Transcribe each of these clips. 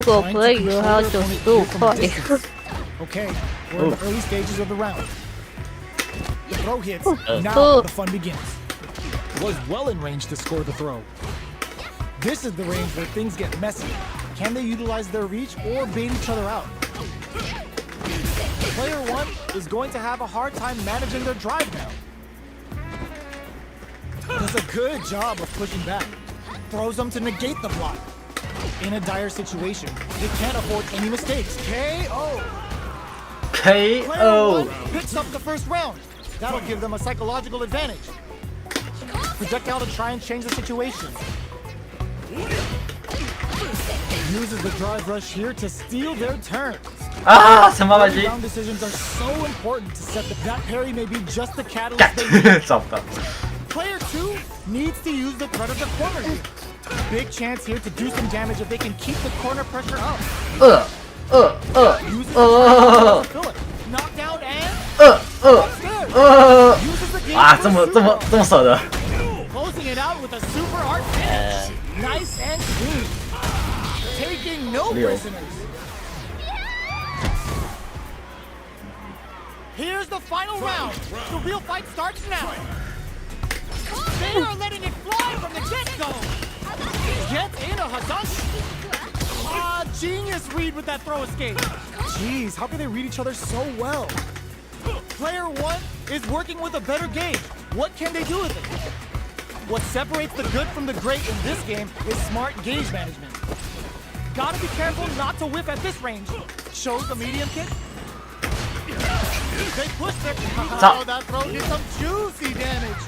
果不会以为还要95块。Okay, we're in the early stages of the round. The throw hits. Now the fun begins. Was well in range to score the throw. This is the range where things get messy. Can they utilize their reach or bait each other out? Player one is going to have a hard time managing their drive now. Does a good job of pushing back. Throws them to negate the block. In a dire situation, they can't afford any mistakes. KO! Player one picks up the first round. That'll give them a psychological advantage. Projectile to try and change the situation. Uses the drive rush here to steal their turns. Round decisions are so important to set that parry may be just the catalyst they need. Player 2 needs to use the threat of the corner here. Big chance here to do some damage if they can keep the corner pressure up. Uses the fill it. Knockdown and uses the game closing it out with a super art finish. Nice and clean. Taking no prisoners. Here's the final round. The real fight starts now. They are letting it fly from the get-go. Gets in a Hazashi. Genius read with that throw escape. Jeez, how can they read each other so well? Player one is working with a better gauge. What can they do with it? What separates the good from the great in this game is smart gauge management. Gotta be careful not to whiff at this range. Shows the medium kick. They push their... Oh, that throw did some juicy damage.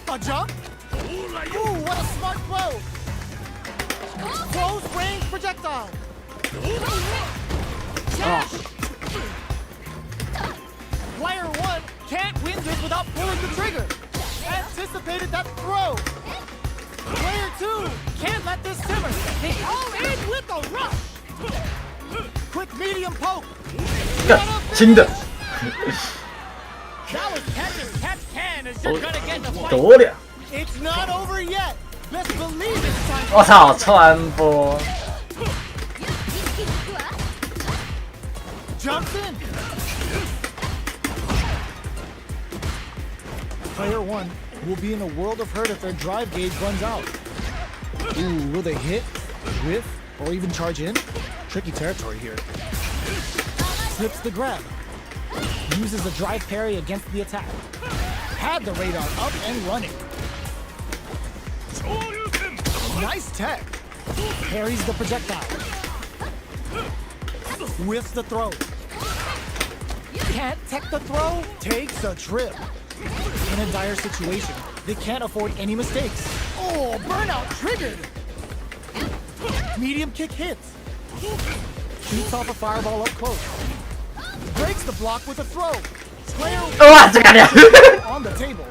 A jump? Ooh, what a smart throw. Close range projectile. Player one can't win this without pulling the trigger. Anticipated that throw. Player two can't let this simmer. They all in with a rush. Quick medium poke. That was catch as catch can as you're gonna get the fight. It's not over yet. Let's believe it's time. 我操，传播。 Jumps in. Player one will be in a world of hurt if their drive gauge runs out. Ooh, will they hit, whiff, or even charge in? Tricky territory here. Slips the grab. Uses the drive parry against the attack. Had the radar up and running. Nice tech. Parries the projectile. Whiffs the throw. Can't tech the throw. Takes a trip. In a dire situation, they can't afford any mistakes. Oh, burnout triggered. Medium kick hits. Shoots off a fireball up close. Breaks the block with a throw. Player on the table.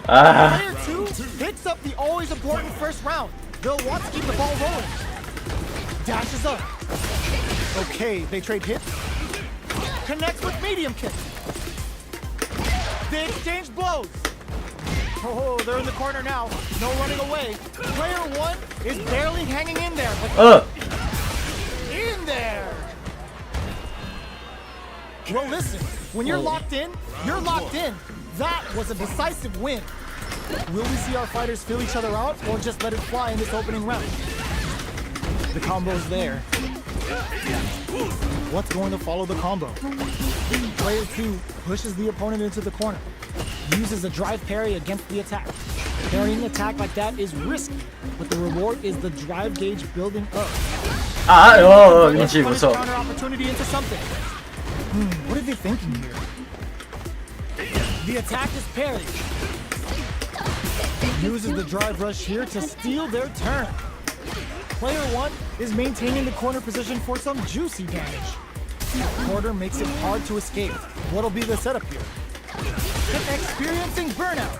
Player two picks up the always important first round. They'll want to keep the ball rolling. Dashes up. Okay, they trade hits. Connects with medium kick. They exchange blows. Oh, they're in the corner now. No running away. Player one is barely hanging in there, but in there. Well, listen, when you're locked in, you're locked in. That was a decisive win. Will we see our fighters fill each other out or just let it fly in this opening round? The combo's there. What's going to follow the combo? Player two pushes the opponent into the corner. Uses a drive parry against the attack. Parrying an attack like that is risky, but the reward is the drive gauge building up. Let's turn this counter opportunity into something. What are they thinking here? The attack is parried. Uses the drive rush here to steal their turn. Player one is maintaining the corner position for some juicy damage. Quarter makes it hard to escape. What'll be the setup here? Experiencing burnout.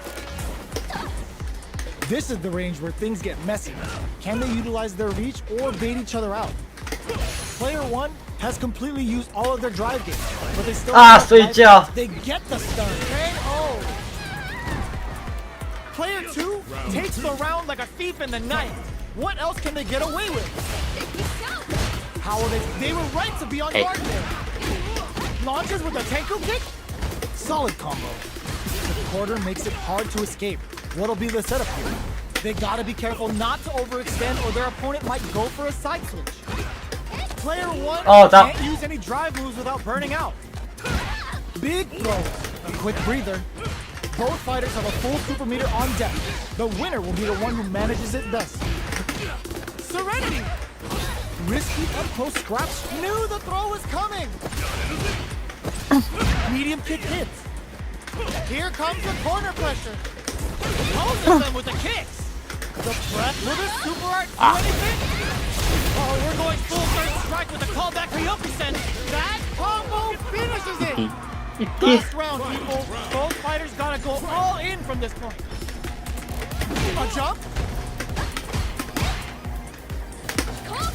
This is the range where things get messy. Can they utilize their reach or bait each other out? Player one has completely used all of their drive gauge, but they still they get the stun. KO. Player two takes the round like a thief in the night. What else can they get away with? How will they were right to be on guard there. Launches with a Tenku kick? Solid combo. The quarter makes it hard to escape. What'll be the setup here? They gotta be careful not to overextend or their opponent might go for a side switch. Player 1 can't use any drive moves without burning out. Big throw. A quick breather. Both fighters have a full super meter on deck. The winner will be the one who manages it best. Serenity! Risky up-close scratch. Knew the throw was coming. Medium kick hits. Here comes the corner pressure. Opposes them with the kicks. The breath with a super art. Do anything? Oh, we're going full third strike with a callback Ryokusen. That combo finishes it. Last round, people. Both fighters gotta go all in from this point. A jump.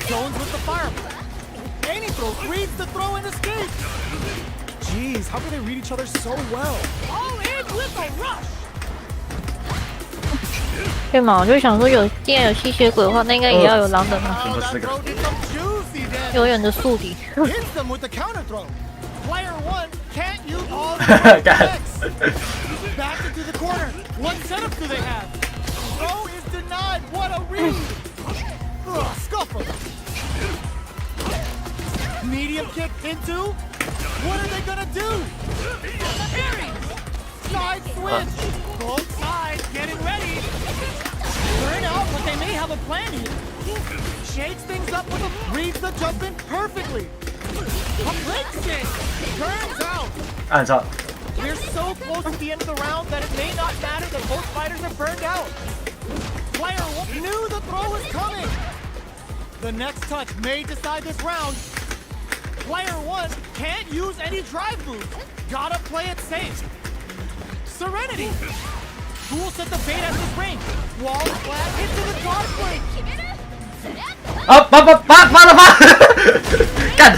Jones with the fireball. Any throw reads the throw and escape. Jeez, how can they read each other so well? All in with a rush. 对嘛？我就想说既然有吸血鬼的话，那应该也要有狼人嘛。永远的宿敌。Hits them with the counter throw. Player 1 can't use all the effects. Back into the corner. What setup do they have? Throw is denied. What a read. Scuffle. Medium kick into. What are they gonna do? Parry. Side switch. Both sides getting ready. Burn out, but they may have a plan here. Shakes things up with a reads the jump in perfectly. A blink kick. Turns out. We're so close to the end of the round that it may not matter that both fighters are burned out. Player 1 knew the throw was coming. The next touch may decide this round. Player 1 can't use any drive moves. Gotta play it safe. Serenity. Who will set the bait at this range? Wall flat into the guard plate. 干！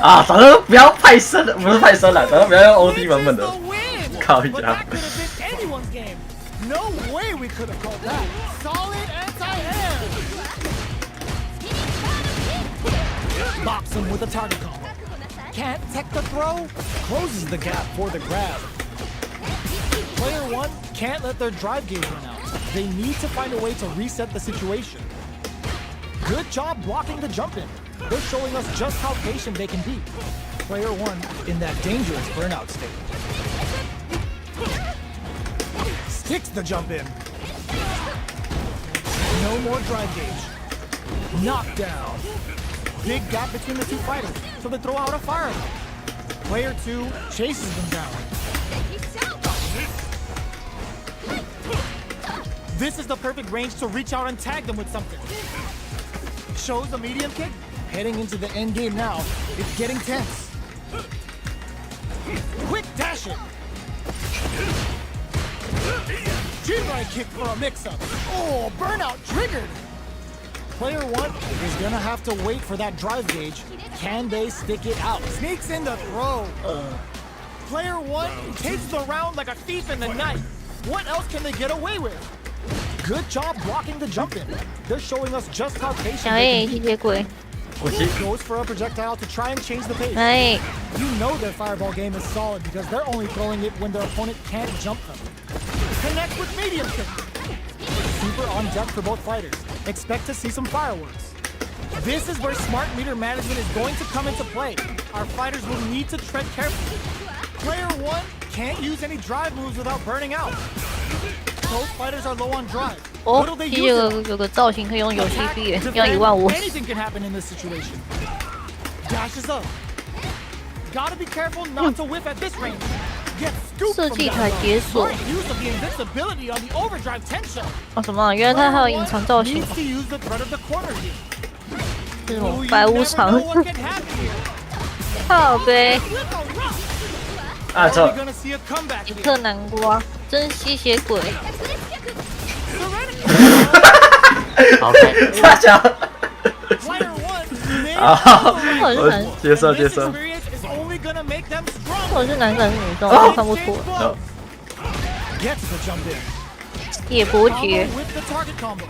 啊，早就不要派生了，不是派生了，早就不要用 OD 版本的。靠一下。No way we could have called that. Solid anti-air. Bops him with a target combo. Can't tech the throw. Closes the gap for the grab. Player 1 can't let their drive gauge run out. They need to find a way to reset the situation. Good job blocking the jump in. They're showing us just how patient they can be. Player 1 in that dangerous burnout state. Sticks the jump in. No more drive gauge. Knockdown. Big gap between the two fighters, so they throw out a fireball. Player 2 chases them down. This is the perfect range to reach out and tag them with something. Shows the medium kick. Heading into the end game now. It's getting tense. Quick dash it. G-right kick for a mix-up. Oh, burnout triggered. Player 1 is gonna have to wait for that drive gauge. Can they stick it out? Sneaks in the throw. Player 1 takes the round like a thief in the night. What else can they get away with? Good job blocking the jump in. They're showing us just how patient they can be. Goes for a projectile to try and change the pace. You know their fireball game is solid because they're only throwing it when their opponent can't jump them. Connect with medium kick. Super on deck for both fighters. Expect to see some fireworks. This is where smart meter management is going to come into play. Our fighters will need to tread carefully. Player 1 can't use any drive moves without burning out. Both fighters are low on drive. What'll they use? 有个造型可以用游戏币，要15000。Anything can happen in this situation. Dashes up. Gotta be careful not to whiff at this range. Gets scooped 设 from 计 down 台 low. 解锁。 Smart use of the invincibility on the overdrive tension. 哦什么？原来它还有隐藏造型 Needs。to use the threat of the corner here. 这种 Oh, you 白无 never 常 know。what can happen here. 靠呗， With a rush. 啊， Are 这 we gonna see a comeback 一 here? 颗南瓜，真吸血鬼。 Serenity. 好看。差强。 Player 1 may 啊， 我是男，接受 And 接 this 受。 experience is only gonna make them stronger. 我是男的还是女的，我看不出。 Gets the jump in. 野伯 Combo 爵， with the target combo.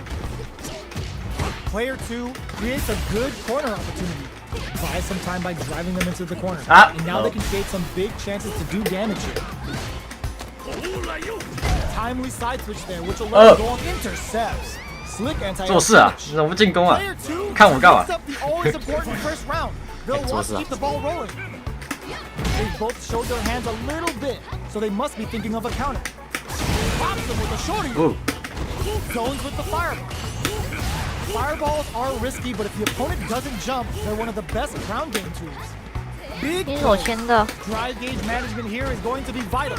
Player 2 creates a good corner opportunity. Buys some time by driving them into the corner. And now they can create some big chances to do damage here. Timely side switch there, which will let them go on intercepts. Slick anti. 做事啊，怎么不进攻啊？看我干嘛？ Always important first round. They'll want to keep the ball rolling. They both showed their hands a little bit, so they must be thinking of a counter. Pops them with a shorty. Zones with the fireball. Fireballs are risky, but if the opponent doesn't jump, they're one of the best ground game tools. Big 你是我签的。 drive gauge management here is going to be vital.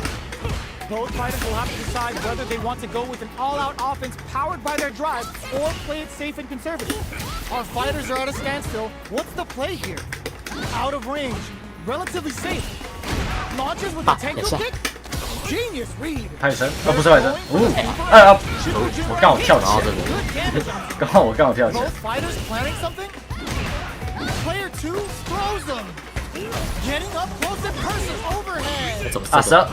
Both fighters will have to decide whether they want to go with an all-out offense powered by their drive or play it safe and conservative. Our fighters are at a standstill. What's the play here? Out of range, relatively safe. Launches with a tango kick. Genius read. 派生，哦不是派生，我刚好跳起来，刚好跳起来。 Both fighters planning something. Player 2 throws them. Getting up close and person overhead. 啊，12。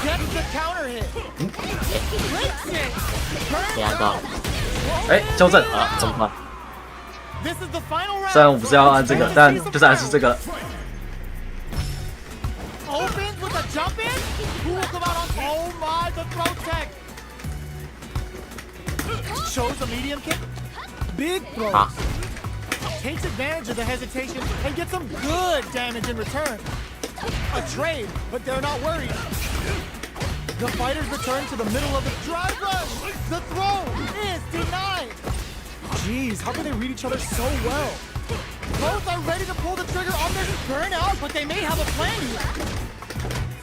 Gets the counter hit. Breaks it. 黑暗到了，哎，纠正，怎么办？ This is the final round. 虽然我不是要按这个，但就是暗示这个。 Opens with a jump in. Who will come out on? Oh my, the throw tech. Shows a medium kick. Big throws. Takes advantage of the hesitation and gets some good damage in return. A trade, but they're not worried. The fighters return to the middle of the drive rush. The throw is denied. Jeez, how can they read each other so well? Both are ready to pull the trigger on this burnout, but they may have a plan here.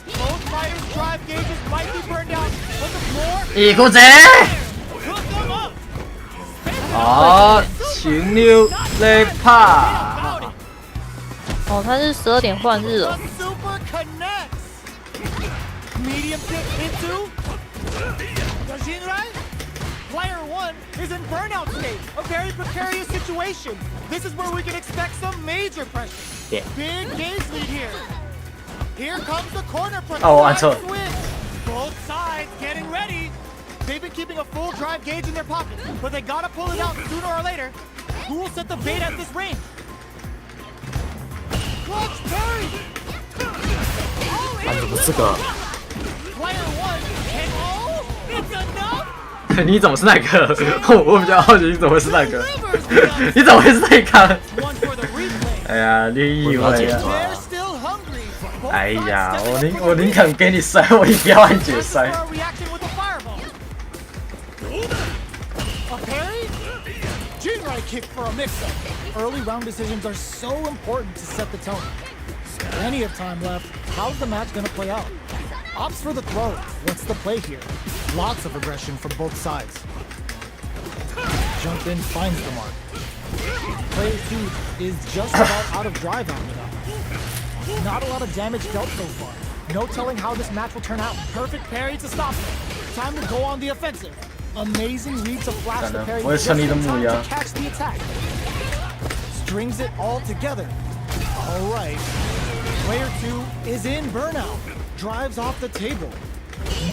Both fighters' drive gauges might be burned out, but the floor 一股子。 took them up. 好，情溜雷帕。 About it. 哦，他是12点换日 The 哦。 super connects. Medium kick into Yoshinrai. Player 1 is in burnout state, a very precarious situation. This is where we can expect some major pressure. Yeah. Big gauge lead here. Here comes the corner pressure. Oh, I took. Both sides getting ready. They've been keeping a full drive gauge in their pocket, but they gotta pull it out sooner or later. Who will set the bait at this range? Clutch parry. 啊，怎么这个？ Player 1 and oh, it's enough. 你怎么是那个？我比较好奇你怎么会是那个？你怎么会是那个？ One for the replay. 哎呀，你以为啊？ They're still hungry. Both 哎呀， sides 我宁肯给你塞，我也不要按解塞。 A reaction with a fireball. A parry? Jinrai kick for a mix-up. Early round decisions are so important to set the tone. Plenty of time left. How's the match gonna play out? Opts for the throw. What's the play here? Lots of aggression from both sides. Jump in finds the mark. Player 2 is just about out of drive after that. Not a lot of damage dealt so far. No telling how this match will turn out. Perfect parry to stop it. Time to go on the offensive. Amazing read to flash the parry just in time to catch the attack. Strings it all together. All right. Player 2 is in burnout. Drives off the table.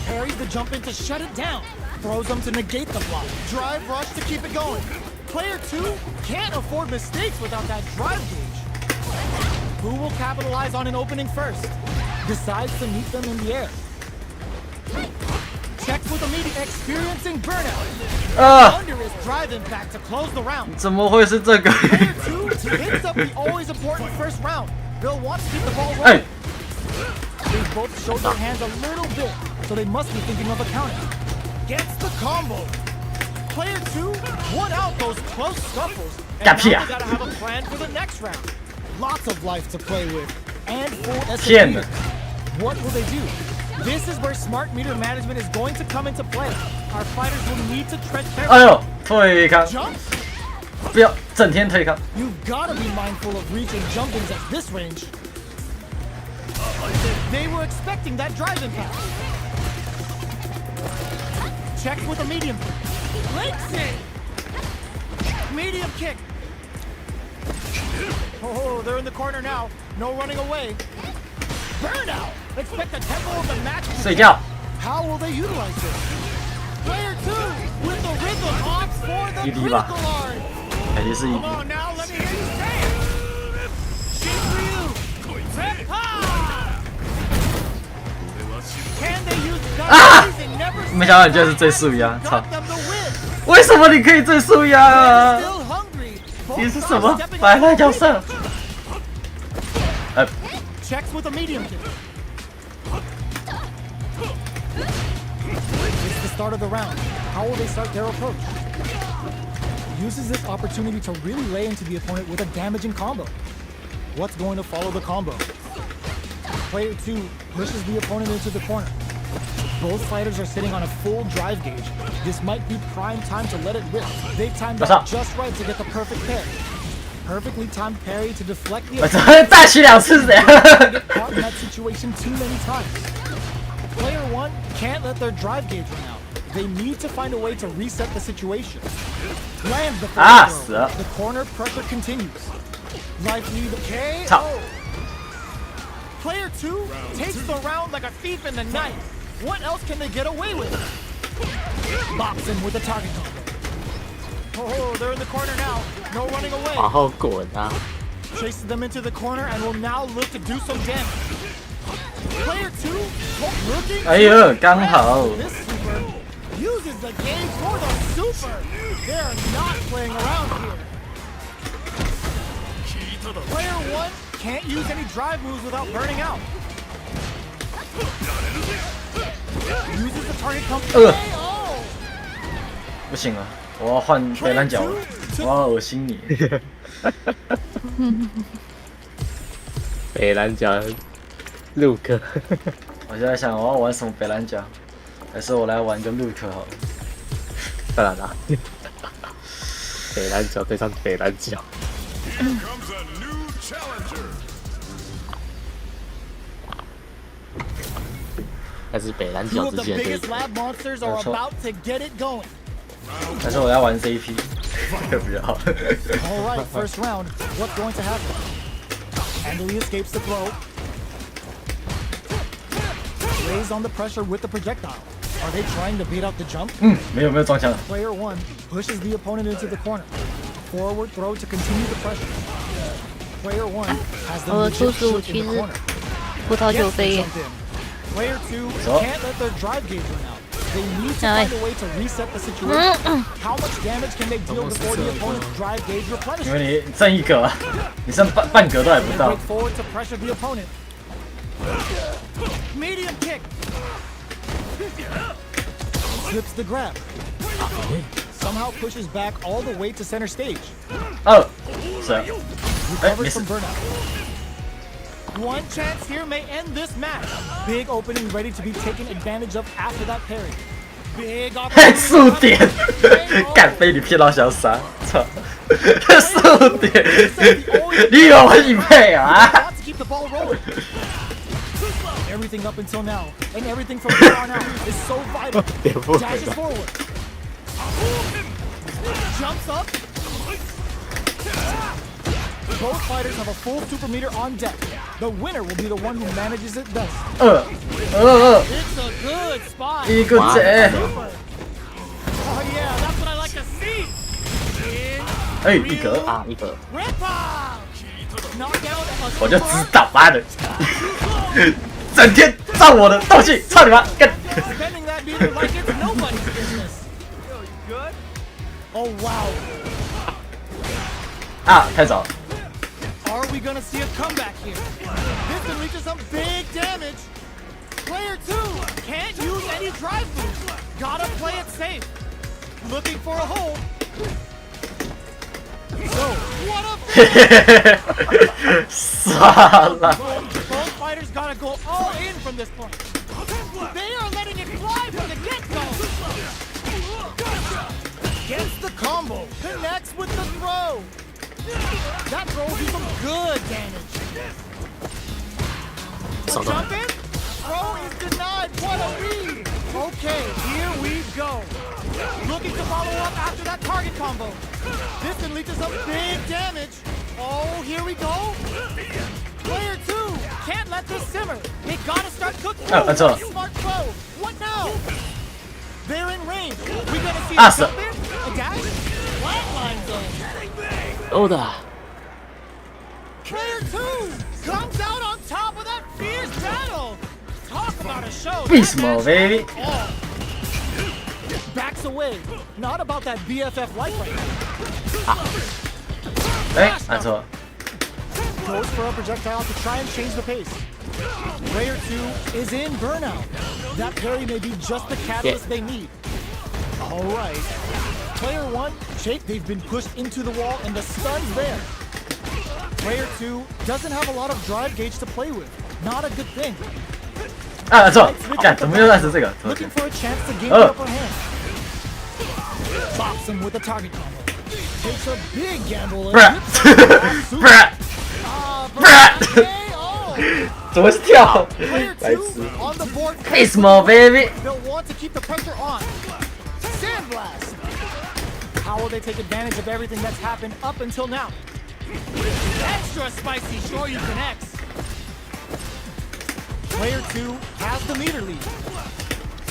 Parries the jump in to shut it down. Throws them to negate the block. Drive rush to keep it going. Player 2 can't afford mistakes without that drive gauge. Who will capitalize on an opening first? Decides to meet them in the air. Checks with a meeting, experiencing burnout. Under his drive impact to close the round. 怎么会是这个？ Player 2 hits up the always important first round. They'll want to keep the ball rolling. They both showed their hands a little bit, so they must be thinking of a counter. Gets the combo. Player 2 won out those close scuffles. And now they gotta have a plan for the next round. Lots of life to play with. And full SP. What will they do? This is where smart meter management is going to come into play. Our fighters will need to tread 哎呦，退康！ jumps. 不要整天退康。 You've gotta be mindful of reaching jump-ins at this range. They were expecting that drive impact. Checks with a medium. Links it. Medium kick. Oh, they're in the corner now. No running away. Burnout. Expect the tempo of the match. 睡觉。 How will they utilize this? Player 2 with the rhythm odds for the GG 吧。 critical art. 肯定是1比。 Come on now, let me hear you say it. She's for you. Red-pa! Can they use guns they never 没想到你居然是最速压，操！ got them to win? 为什么你可以最速压 They're 啊？ still hungry. 你是 Both 什么 sides stepping 白 up 赖 to 角 the 色？ checks with a medium kick. It's the start of the round. How will they start their approach? Uses this opportunity to really lay into the opponent with a damaging combo. What's going to follow the combo? Player 2 pushes the opponent into the corner. Both fighters are sitting on a full drive gauge. This might be prime time to let it rip. They timed What's out up? just right to get the perfect parry. Perfectly timed parry to deflect the 我怎么再洗2次这样？ get caught in that situation too many times. Player 1 can't let their drive gauge run out. They need to find a way to reset the situation. Lands the first throw. The corner pressure continues. Life lead KO. Player 2 takes the round like a thief in the night. What else can they get away with? Bops him with a target combo. Oh, they're in the corner now. No running away. 往后滚啊！ Chases them into the corner and will now look to do some damage. Player 2 looking. 哎呦，刚好。 This super uses the game for the super. They're not playing around here. Player 1 can't use any drive moves without burning out. Uses the target combo. KO. 不行了，我要换北蓝角了，我要恶心你。北蓝角，陆克，我现在想我要玩什么北蓝角，还是我来玩个陆克好了。当然啦，北蓝角对上北蓝角。但是北蓝 Two 角 of 之 the 间的对 biggest lab monsters are about to get it going. 还是我要玩 CP， 不要。 All right, first round. What's going to happen? Handily escapes the throw. Lays on the pressure with the projectile. Are they trying to beat out the jump? 没有撞墙。 Player 1 pushes the opponent into the corner. Forward throw to continue the pressure. Player 1 has the legit shoot in the corner. 葡萄酒 Gets the 杯耶 jump in. Player 2 So? can't let their drive gauge run out. They need to find a way to reset the situation. How much damage can they deal before the opponent's drive gauge 因 replenishes? 为你剩1格啊，你剩半格都还不 They 到 break。forward to pressure the opponent. Medium kick. Slips the grab. Somehow pushes back all the way to center stage. 是啊。 Recovers 没事 from。burnout. One chance here may end this match. Big opening ready to be taken advantage of after that parry. Big 嘿，速 opportunity. 点，敢被你骗到小傻，操！速点，你以为我是配啊？ Wants to keep the ball rolling. Everything up until now, and everything from here on out is so vital. 点不 Dashes forward. Jumps up. Both fighters have a full super meter on deck. The winner will be the one who manages it best. It's a good spot. 一个贼， Oh yeah, that's what I like to see. In 哎，一格，啊，一个 rip off. Knock out a 我就知 super. 道，妈的，整天照我的东西，操你妈，干！ Spending that meter like it's nobody's business. Yo, you good? Oh wow. 啊，太早了。 Are we gonna see a comeback here? This could lead to some big damage. Player 2 can't use any drive moves. Gotta play it safe. Looking for a hole. So, what a 嘿嘿嘿嘿，算了。 Both fighters gotta go all in from this point. They are letting it fly from the get-go. Gets the combo. Connects with the throw. That throw will do some good damage. Jump in. Throw is denied. What a read. Okay, here we go. Looking to follow up after that target combo. This can lead to some big damage. Oh, here we go. Player 2 can't let this simmer. They gotta start cooking. Oh, that's all. Smart throw. What now? They're in range. We gonna see Ah, a sir. jump in? A dash? Flatline zone. 欧的。 Player 2 comes out on top of that fierce battle. Talk about a show. Beast mode, baby. Backs away. Not about that BFF life right now. 哎，按错。 Goes for a projectile to try and change the pace. Player 2 is in burnout. That parry may be just the catalyst they need. All right. Player 1, Jake, they've been pushed into the wall and the stun's there. Player 2 doesn't have a lot of drive gauge to play with. Not a good thing. 啊，按错，干，怎么又按成这个？ Looking for a chance to gain the upper hand. Bops him with a target combo. Takes a big gamble. Bruh. Bruh. Bruh. 怎么是跳？ Player 白 2 痴。 on the board. Beast mode, baby. They'll want to keep the pressure on. Sandblast. How will they take advantage of everything that's happened up until now? Extra spicy Shoryuken X. Player 2 has the meter lead.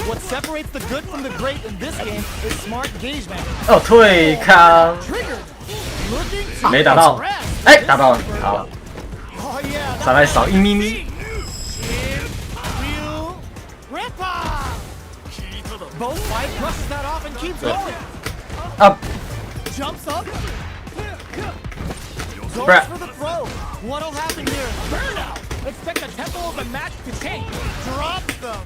What separates the good from the great in this game is smart gauge management. 哦，退康， Triggered. Looking to 没打到， express 哎， this 打到了， super 好， Oh yeah. 伤害少一咪咪。 Ryu Ripper. Both fight brushes that off and keeps going. 啊， Jumps up. Goes Bruh. for the throw. What'll happen here? Burnout. Expect the tempo of the match to change. Drops them.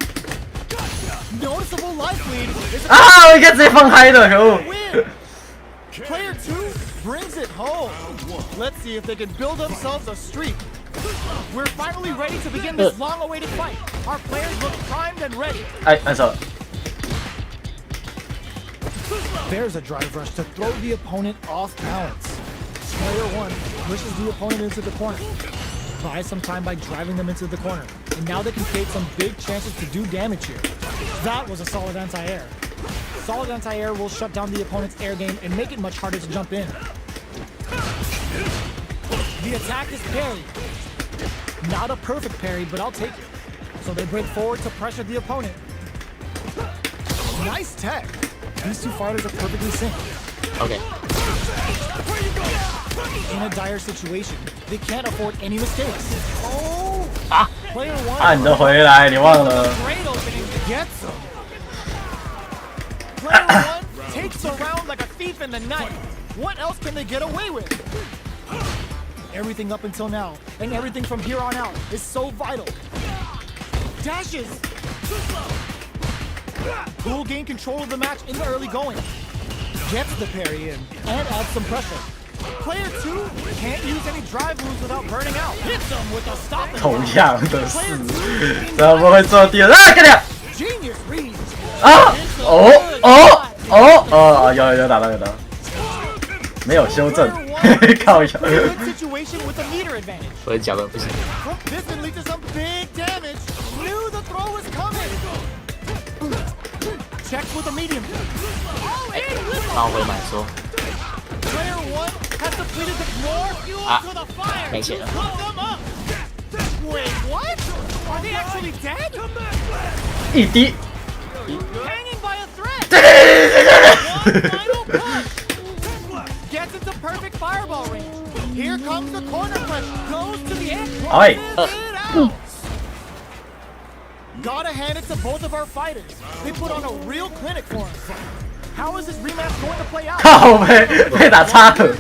Noticeable life lead is a 啊，我应该直接放开的，可恶。 win. Player 2 brings it home. Let's see if they can build themselves a streak. We're finally ready to begin this long-awaited fight. Our players look primed and ready. 哎，按错了。 There's a drive rush to throw the opponent off balance. Player 1 pushes the opponent into the corner. Buys some time by driving them into the corner. And now they can create some big chances to do damage here. That was a solid anti-air. Solid anti-air will shut down the opponent's air game and make it much harder to jump in. The attack is parried. Not a perfect parry, but I'll take it. So they break forward to pressure the opponent. Nice tech. These two fighters are perfectly synced. OK， In a dire situation, they can't afford any mistakes. Oh! Player 1 按的回来，你忘了？ great opening gets him. Player 1 takes the round like a thief in the night. What else can they get away with? Everything up until now, and everything from here on out, is so vital. Dashes! Will gain control of the match in the early going. Gets the parry in, and adds some pressure. Player 2 can't use any drive moves without burning out. Hits him with a stop and 同 block. 样的事 Player 2，怎么会做第二？啊，干掉！ Genius reads. 啊！哦，有打到，没有修正，靠一下。 Good situation with the meter advantage. 我讲的不行。 This can lead to some big damage. Knew the throw was coming. Checks with a medium. All in with 然后回满说， Player 1 has depleted the more fuel to the fire. 没血了。 Put them up. Wait, what? Are they actually dead? 一滴， Hanging by a thread. One final punch. Gets into perfect fireball range. Here comes the corner punch. Goes to the edge. Oi. Crosses it out. Gotta hand it to both of our fighters. They put on a real clinic for us. How is this rematch going to play out? 靠被打插盒，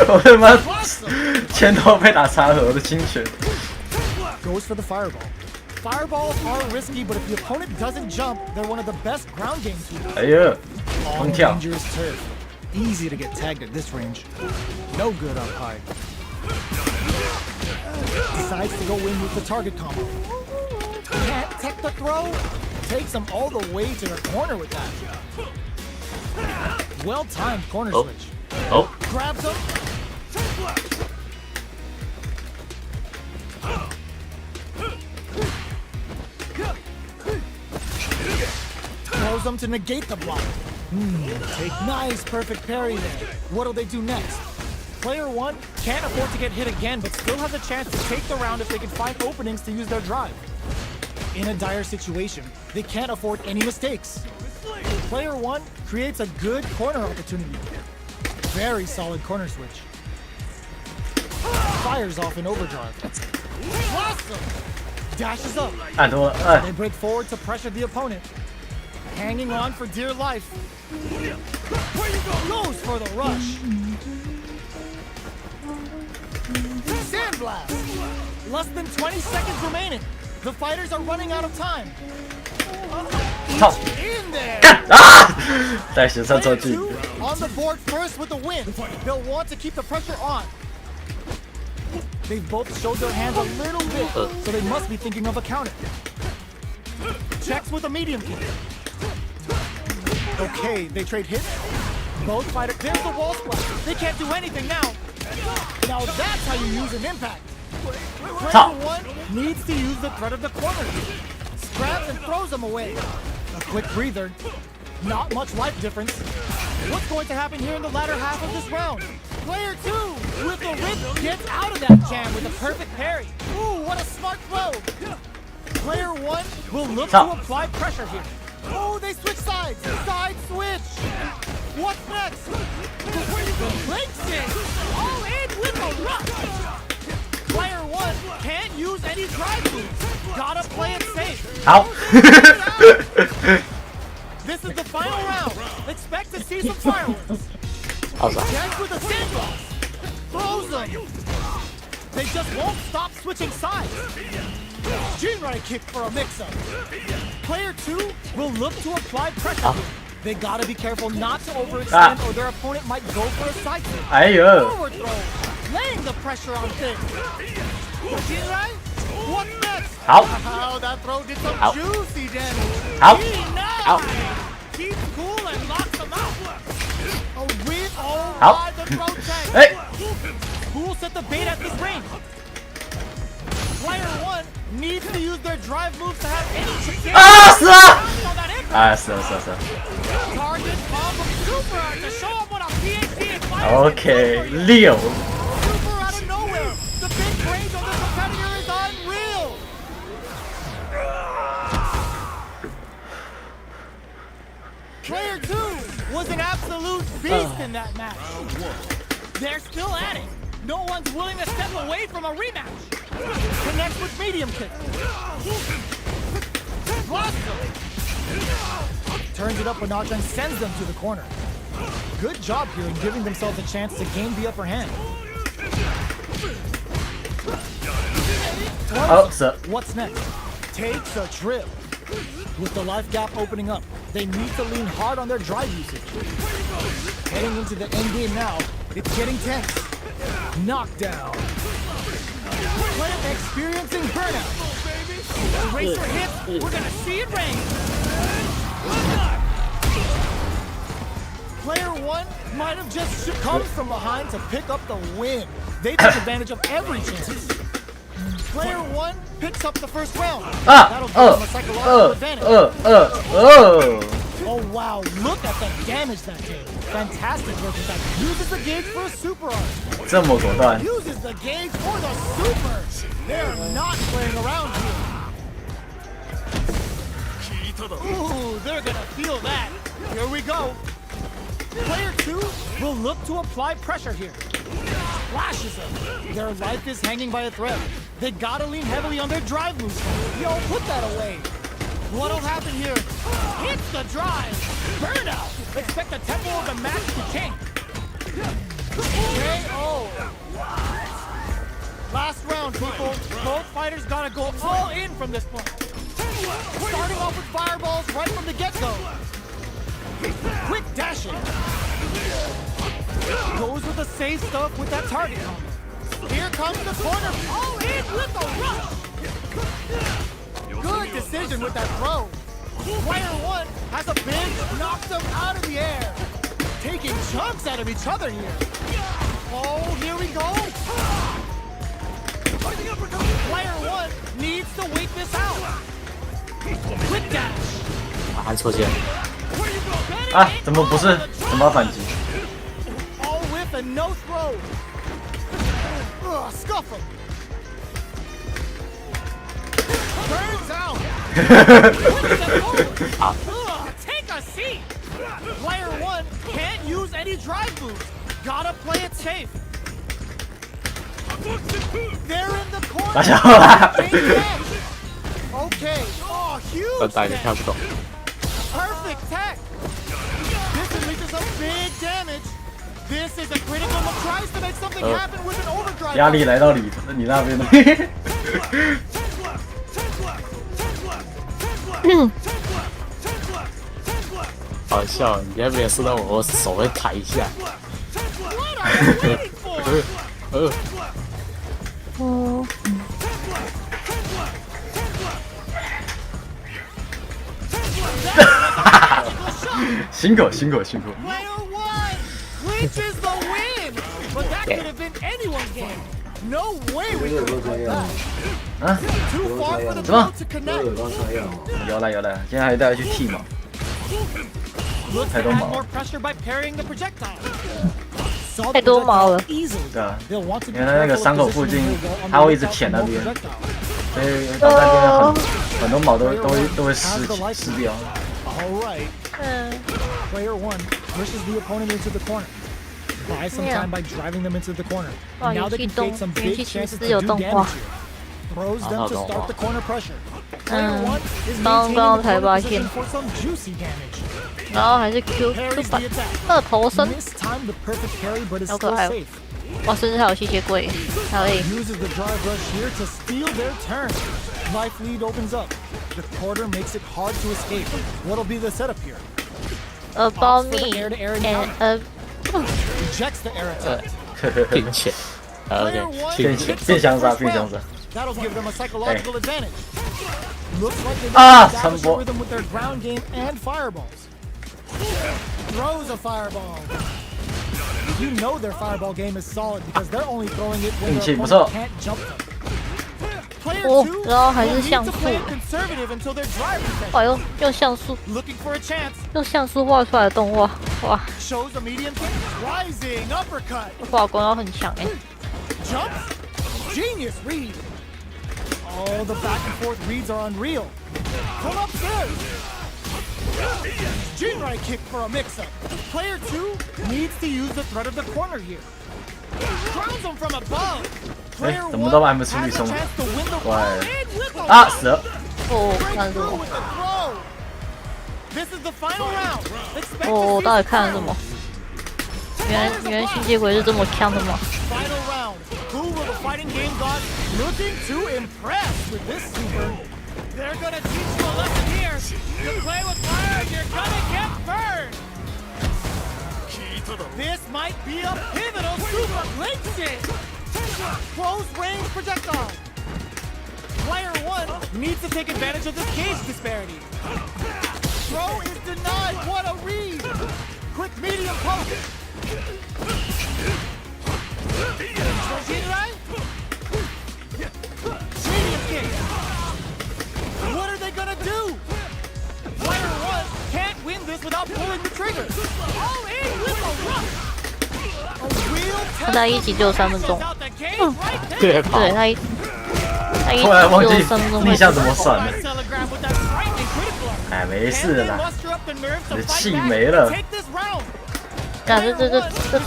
我他妈前头被打插盒，我的侵权。 Goes for the fireball. Fireballs are risky, but if the opponent doesn't jump, they're one of the best ground game tools. 哎呀， On 狂跳， dangerous turf. Easy to get tagged at this range. No good up high. Decides to go in with the target combo. Can't tech the throw. Takes him all the way to the corner with that. Well-timed corner Oh. switch. 哦， Grabs him. Throws him to negate the block. Take nice, perfect parry there. What'll they do next? Player 1 can't afford to get hit again, but still has a chance to take the round if they can find openings to use their drive. In a dire situation, they can't afford any mistakes. Player 1 creates a good corner opportunity. Very solid corner switch. fires off in overdrive. Awesome! Dashes up. 按多了，哎 They break forward to pressure the opponent. Hanging on for dear life. Goes for the rush. Sandblast. Less than 20 seconds remaining. The fighters are running out of time. 操！ In there. 干啊！在学生周 Player 记 two on the board first with the win. They'll want to keep the pressure on. They've both showed their hands a little bit, so they must be thinking of a counter. Checks with a medium kick. Okay, they trade hits. Both fighters. There's the wall splash. They can't do anything now. Now that's how you use an impact. Player one needs to use the threat of the corner. Grabs and throws them away. A quick breather. Not much life difference. What's going to happen here in the latter half of this round? Player two with the rip gets out of that jam with a perfect parry. Ooh, what a smart throw. Player one will look to apply pressure here. Oh, they switch sides. Side switch. What's next? The leg kick. All in with a rush. Player one can't use any drive moves. Gotta play it safe. 好。 This is the final round. Expect to see some fireworks. 好爽！ Jags with a sandbox. Throws them. They just won't stop switching sides. Right kick for a mix-up. Player two will look to apply pressure. They gotta be careful not to overextend or their opponent might go for a side kick. 哎呦！ Forward throw. Laying the pressure on things. Right? What's next? 好。 How that throw did some Ow. juicy damage. Ow. Ow. Ow. Keeps cool and locks them out. A whip. Oh Ow. my, the throw tank. 哎， Who'll set the bait at this range? Player one needs to use their drive moves to have any chance. 啊死了！ On that impact. 哎，死了死了死了。 Target bomb from Super Art to show them what a PhD in fire. OK，六。 Super out of nowhere. The big range on this competitor is unreal. Player two was an absolute beast in that match. They're still at it. No one's willing to step away from a rematch. Connects with medium kick. Blocks them. Turns it up a notch and sends them to the corner. Good job here in giving themselves a chance to gain the upper hand. Oh, so What's next? Takes a trip. With the life gap opening up, they need to lean hard on their drive usage. Heading into the end game now, it's getting tense. Knockdown. Player experiencing burnout. Eraser hits, we're gonna see it rain. Player one might have just come from behind to pick up the win. They took advantage of every chance. Player one picks up the first round. 啊 That'll give them a psychological advantage. 哦。 Oh wow, look at the damage that did. Fantastic work with that. Uses the gauge for a super art. 这么果断。 Uses the gauge for the super. They're not playing around here. Ooh, they're gonna feel that. Here we go. Player two will look to apply pressure here. Flashes them. Their life is hanging by a thread. They gotta lean heavily on their drive moves. Yo, put that away. What'll happen here? Hits the drive. Burnout. Expect the tempo of the match to change. KO. Last round, people. Both fighters gotta go all in from this point. Starting off with fireballs right from the get-go. Quick dashing. Goes with the safe stuff with that target combo. Here comes the corner. All in with the rush. Good decision with that throw. Player one has a big, knocks them out of the air. Taking chunks out of each other here. Oh, here we go. Player one needs to wait this out. Quick dash. 还错键。啊，怎么不是？怎么反击？ All whip and no throw. Scuff him. Burns out. Take a seat. Player one can't use any drive moves. Gotta play it safe. They're in the 打 corner. 小啦！ Okay. Oh, 笨 huge. 蛋也看不懂。 Perfect tech. This unleashes some big damage. This is a critical that tries to make something happen with an overdrive. 压力来到你那边了。好笑，你要没有射到我，我手会抬一下。哦，辛苦。 Player one clinches the win, but that could have been anyone's game. No way we could have won that. 啊， Too far for the 什么 ball to connect. 有了，今天还带他去剃毛。 Looks to 太多 add 毛 more pressure by parrying the projectile. 太多毛了。 Easily. 对啊， They'll want to be 因为他那个 careful 伤口 of 附近 positioning their goal on 他 the 会一直 lookout 舔 for 那 more 边， projectiles. 所以到那边很多毛都会湿掉。 All right. 嗯， Player one pushes the opponent into the corner. Buy some Yeah. time by driving them into the corner. Oh, Now they can create some big chances to do damage here. Throws them to start the corner pressure. Player one is maintaining the 刚才 corner 发 position 现， for some juicy damage. 然后还是 Q Parries the 版 attack. 二头身， This time the perfect parry, but is 好 still 可爱哦 safe. 哇，甚至还有吸血鬼，还有 A， Uses the drive rush here to steal their turn. Life lead opens up. The quarter makes it hard to escape. What'll be the setup here? 包蜜 and Rejects the air attack. 并且 Player ，OK， one 变 hits 变 the 相杀， first 变相 round. 杀。 That'll give them a psychological advantage. Looks like they Ah, establish a Sambo. rhythm with their ground game and fireballs. Throws a fireball. You know their fireball game is solid because they're only throwing it when 运气 their 不错 opponent can't jump them. Player 哦 two 然后还 will 是 need 像 to 素， play it conservative until their drive refresh. 哇，用像素 Looking for a chance. 用像素画出来的动画，哇， Shows a medium kick. Rising uppercut. 画工要很强哎。 Jumps. Genius read. Oh, the back and forth reads are unreal. Come upstairs. Jinrai kick for a mix-up. Player two needs to use the threat of the corner here. Crowns him from above. Player 怎么都还 one 没 has 处理 a xong chance to win the 哇 ball and with a 啊，死了！哦， break 看什 through 么？ with the throw. This is the final round. Expect 哦， to 我 see 到底 some 看了什么？原来吸血鬼是这么强的吗？ Final round. Who will the fighting game gods looking to impress with this super? They're gonna teach you a lesson here. You play with fire, you're gonna get burned. This might be a pivotal super clinch. Close range projectile. Player one needs to take advantage of this cage disparity. Throw is denied. What a read. Quick medium poke. Jinrai? Medium kick. What are they gonna do? Player one can't win this without pulling the trigger. All in with a rush. A real 他在一起只有3分钟， out the cage right there. 对跑，对他一后来忘记只有3分钟逆向怎么算了。 Telegram with that frightening critical arm. 哎，没 Can 事 they 啦， muster up the nerve to 你的 fight 气 back 没 and 了。 take this round? 看这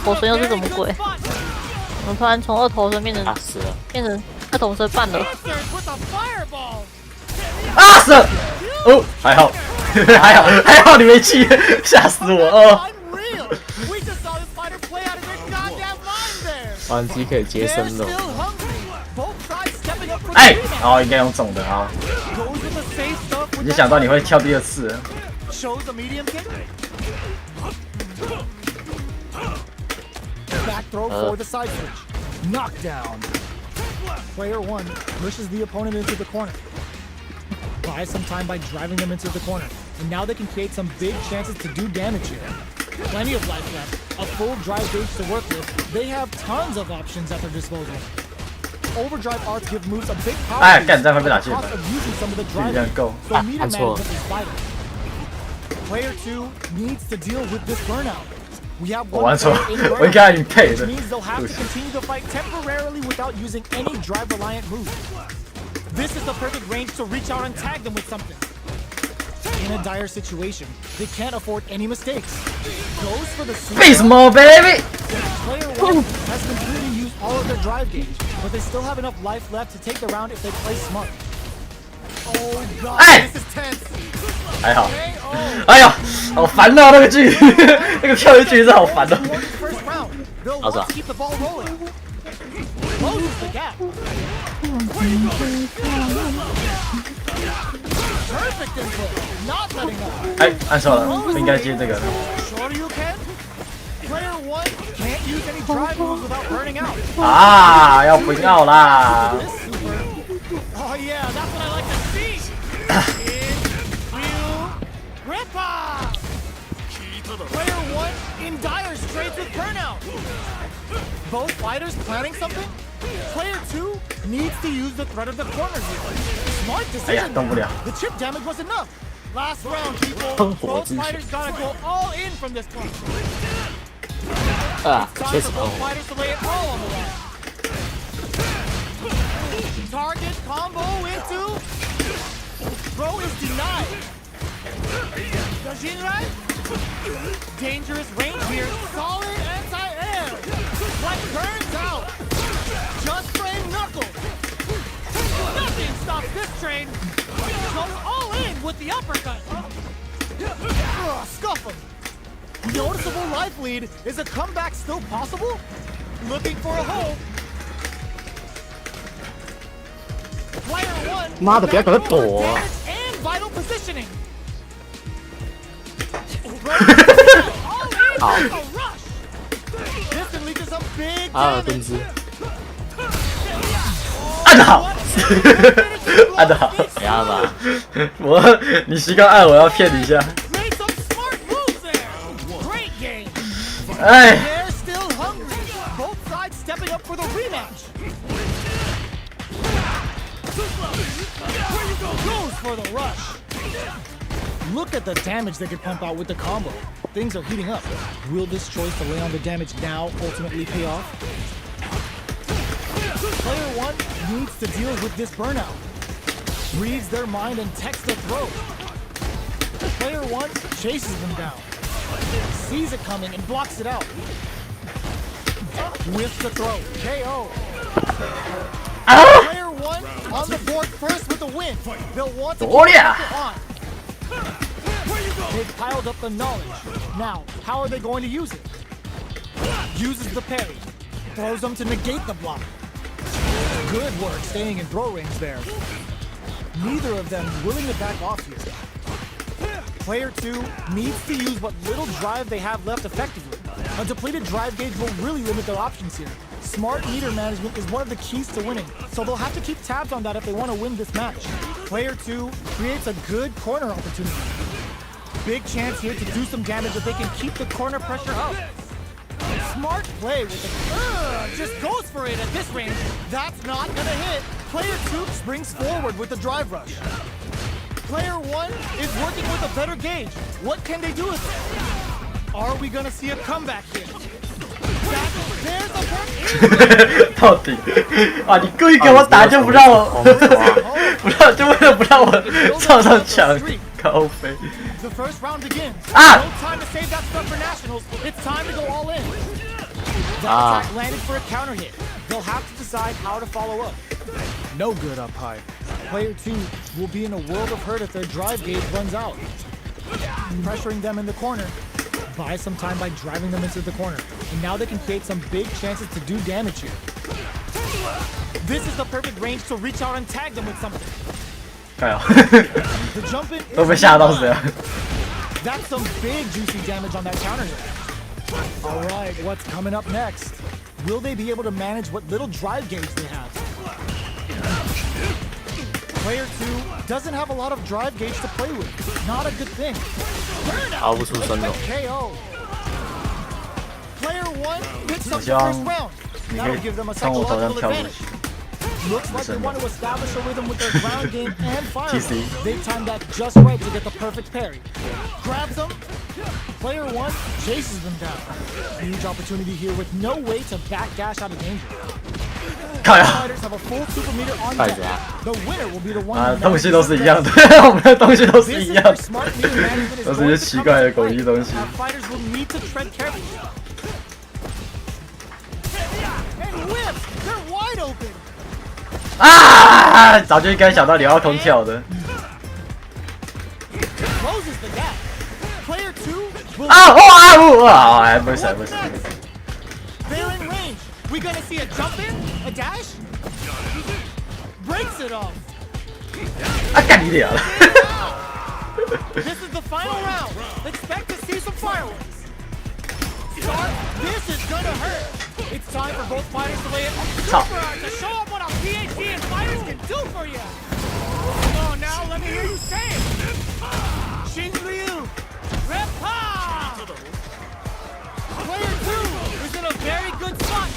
头身又是什么鬼？ Spot. 我突然从二头身变成啊死了，二头身半了。 Answers with a fireball. 啊，死了！哦，还好，还好你没气，吓死我哦！ Unreal. We just saw this fighter play out of their goddamn mind there. 扳机可以接 They're 生肉 still，hungry. Both sides stepping up for the 哎， rebound. 哦，应该用中的啊！ Goes with the safe stuff with 你 that 想到你会跳第二次？ shows a medium kick. Back throw for the side switch. Knockdown. Player one pushes the opponent into the corner. Buys some time by driving them into the corner. And now they can create some big chances to do damage here. Plenty of life left. A full drive gauge to work with. They have tons of options at their disposal. Overdrive arts give moves a big power 哎， boost 干，这样会被打 at the 线 cost 的， of using some of the 这 drive 样 gauge. 够。 So meter 按错 management is vital. Player two needs to deal with this burnout. We have 我 one 玩错 player in，我应该已经 burnout, 配 which 的。 means they'll have to continue to fight temporarily without using any drive-reliant moves. This is the perfect range to reach out and tag them with something. In a dire situation, they can't afford any mistakes. Goes for the super. Beast mode baby！ Player one has completely used all of their drive gauge, but they still have enough life left to take the round if they play smart. Oh god, Hey! this is tense. 还好。 KO. 哎呀，好烦哦，那个剧，那个跳跃剧是好烦哦。 First round, they'll How's want that? to keep the ball rolling. Close the gap. Perfect input, not letting up. 哎，按错了，不应该接这个。 Sure you can. Player one can't use any drive moves without burning out. 啊，要不要啦？ This super. Oh yeah, that's what I like to see. In view, rip off. Player one in dire straits with burnout. Both fighters planning something. Player two needs to use the threat of the corner here. Smart 哎呀， decision. 动不了。 The chip damage was enough. Last round, people. Both fighters gotta go all in from this point. 啊， Time 确 for 实 both fighters to lay it all on the line. Target combo into. Throw is denied. Dajinrai. Dangerous range here. Solid anti-air. Like burns out. Just frame knuckle. Nothing stops this train. Goes all in with the uppercut. Scuff him. Noticeable life lead. Is a comeback still possible? Looking for a hole. Player one. 妈的，不要搞得躲啊！ And vital positioning. 好， A rush. This can lead to some big 阿尔 damage. 顿之，按得好，按得好。不要吧，你习惯按，我要骗你一下。 Made some smart moves there. Great game. 哎， They're still hungry. Both sides stepping up for the rematch. Goes for the rush. Look at the damage they can pump out with the combo. Things are heating up. Will this choice to lay on the damage now ultimately pay off? Player one needs to deal with this burnout. Reads their mind and techs the throw. Player one chases them down. Sees it coming and blocks it out. Whiffs the throw. KO. Player one on the board first with the win. They'll want to keep the pressure on. They've piled up the knowledge. Now, how are they going to use it? Uses the parry. Throws them to negate the block. Good work staying in throw range there. Neither of them willing to back off here. Player two needs to use what little drive they have left effectively. A depleted drive gauge will really limit their options here. Smart meter management is one of the keys to winning, so they'll have to keep tabs on that if they want to win this match. Player two creates a good corner opportunity. Big chance here to do some damage if they can keep the corner pressure up. Smart play with the... just goes for it at this range. That's not gonna hit. Player two springs forward with the drive rush. Player one is working with a better gauge. What can they do with it? Are we gonna see a comeback here? There's a perfect... 到底啊！你故意给我打，就不让我，不让，就为了不让我上墙，高飞。 The first round begins. Ah! No time to save that stuff for nationals. It's time to go all in. That attack landed for a counter hit. They'll have to decide how to follow up. No good up high. Player two will be in a world of hurt if their drive gauge runs out. Pressuring them in the corner. Buy some time by driving them into the corner. And now they can create some big chances to do damage here. This is the perfect range to reach out and tag them with something. 看呀， The jump in 都被 is 吓到死了。 That's some big juicy damage on that counter hit. All right, what's coming up next? Will they be able to manage what little drive gauge they have? Player two doesn't have a lot of drive gauge to play with. Not a good thing. 熬不出生了。 KO. Player one picks up the 好像 first round. 你可 That'll 以 give them a 从我头上 psychological 跳过 advantage. 去。 Looks like they want to establish a rhythm with their ground game and fire. TC. They timed that just right to get the perfect parry. Grabs them. Player one chases them down. Huge opportunity here with no way to backdash out of danger. 看呀， Fighters have a full super meter on 快 deck. 点啊！ The winner will be the one. 啊， who 东西都 manages 是一 the 样的， best. 我们的东西都是 This 一 is 样 where 的， smart meter management is 都是 going 一些 to 奇 come 怪的 into 狗屁 play. 东西。 Our fighters will need to tread carefully. And whip! They're wide open. 啊！早就应该想到你要空跳的。 Closes the gap. Player 2 will 啊！哇！哎，没事没事。 They're in range. We gonna see a jump in, a dash? Breaks it off. 啊，干你俩了！ This is the final round. Expect to see some fireworks. Start. This is gonna hurt. It's time for both fighters to lay it super hard to show up what a PhD and fighters can do for you. Oh, now let me hear you say it. Shin Ryu, Repa. Player 2 is in a very good spot.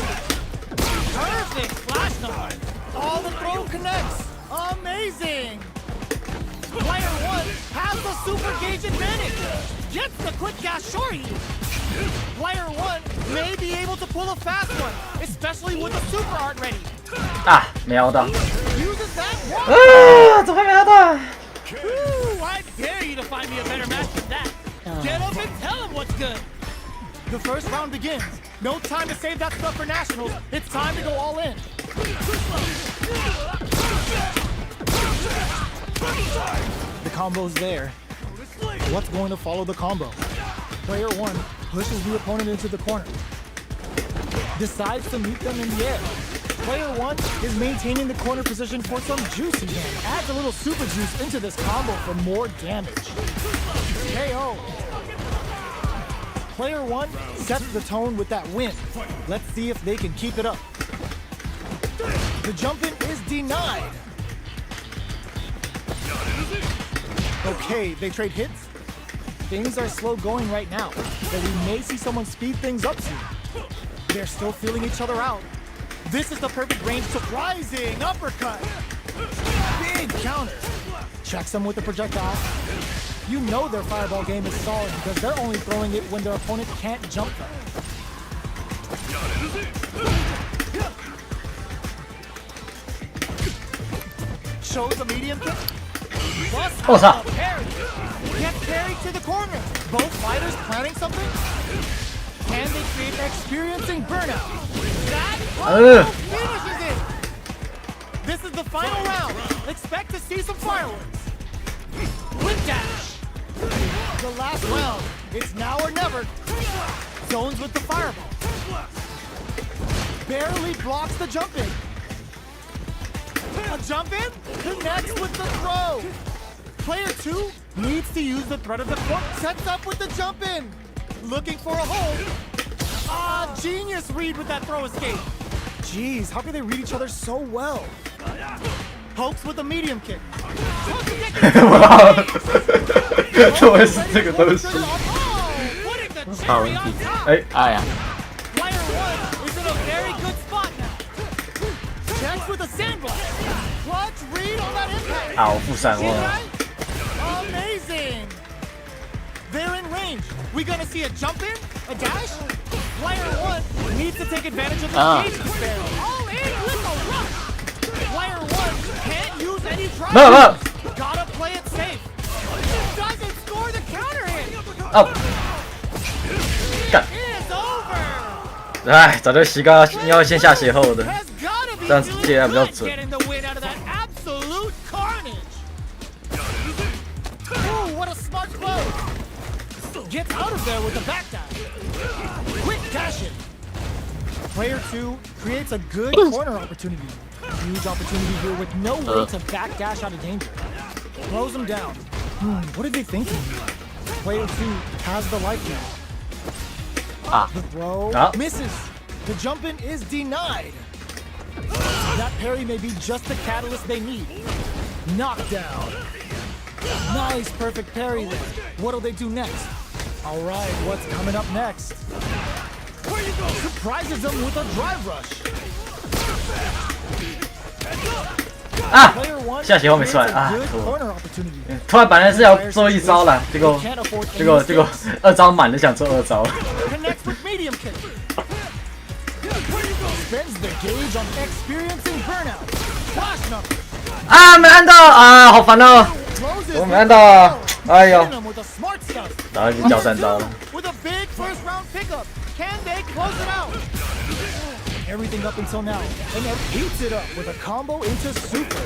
Perfect flash number. All the throw connects. Amazing. Player 1 has the super gauge advantage. Gets the quick gas shorty. Player 1 may be able to pull a fast one, especially with the super art ready. 啊，瞄到！ Uses that one. 啊，怎么没瞄到？ Ooh, I dare you to find me a better match than that. Get up and tell him what's good. The first round begins. No time to save that stuff for nationals. It's time to go all in. The combo's there. What's going to follow the combo? Player 1 pushes the opponent into the corner. Decides to meet them in the air. Player 1 is maintaining the corner position for some juicy damage. Adds a little super juice into this combo for more damage. KO. Player 1 sets the tone with that win. Let's see if they can keep it up. The jump-in is denied. Okay, they trade hits. Things are slow going right now, but we may see someone speed things up soon. They're still feeling each other out. This is the perfect range to rising uppercut. Big counter. Checks them with the projectile. You know their fireball game is solid because they're only throwing it when their opponent can't jump them. Shows a medium kick. Plus What's up? a parry. Gets carried to the corner. Both fighters planning something? Can they create experiencing burnout? That finishes it! This is the final round. Expect to see some fireworks. Quick dash. The last round. It's now or never. Zones with the fireball. Barely blocks the jump in. A jump in? Connects with the throw. Player 2 needs to use the threat of the court. Sets up with the jump in. Looking for a hold. Ah, genius read with that throw escape. Jeez, how can they read each other so well? Pokes with a medium kick. 怎么是这个东西？ 哎，哎呀！ Player 1 is in a very good spot now. Checks with a sandblast. Clutch read on that impact. 啊，我负3忘了。 Amazing. They're in range. We gonna see a jump in, a dash. Player 1 needs to take advantage of the stage disparity. All in with a rush. Player 1 can't use any drive. No. Gotta play it safe. Doesn't score the counter hit. 哦，干！ It's over. 哎，早就习惯要先下斜后的， Has gotta be 这样子接还比较 good 准。 getting the win out of that absolute carnage. Ooh, what a smart blow. Gets out of there with the back dash. Quick dash in. Player 2 creates a good corner opportunity. Huge opportunity here with no way to back dash out of danger. Throws him down. What are they thinking here? Player 2 has the life now. The throw misses. The jump in is denied. That parry may be just the catalyst they need. Knockdown. Nice, perfect parry there. What'll they do next? All right, what's coming up next? Surprises them with a drive rush. 啊！ Player 1下斜后没出来 creates 啊！ a good 可恶 corner opportunity. 突然本来是要做1招啦，结果 Can't afford 2招满了，想做2招。 Connects with medium kick. Spends the gauge on experiencing burnout. Flash number. 啊，没按到啊，好烦哦！ Closes 我没按到啊！哎呦 Hitting，him with a smart stuff. 然后就交3招了。 With a big first round pickup. Can they close it out? everything up until now, and then heats it up with a combo into super.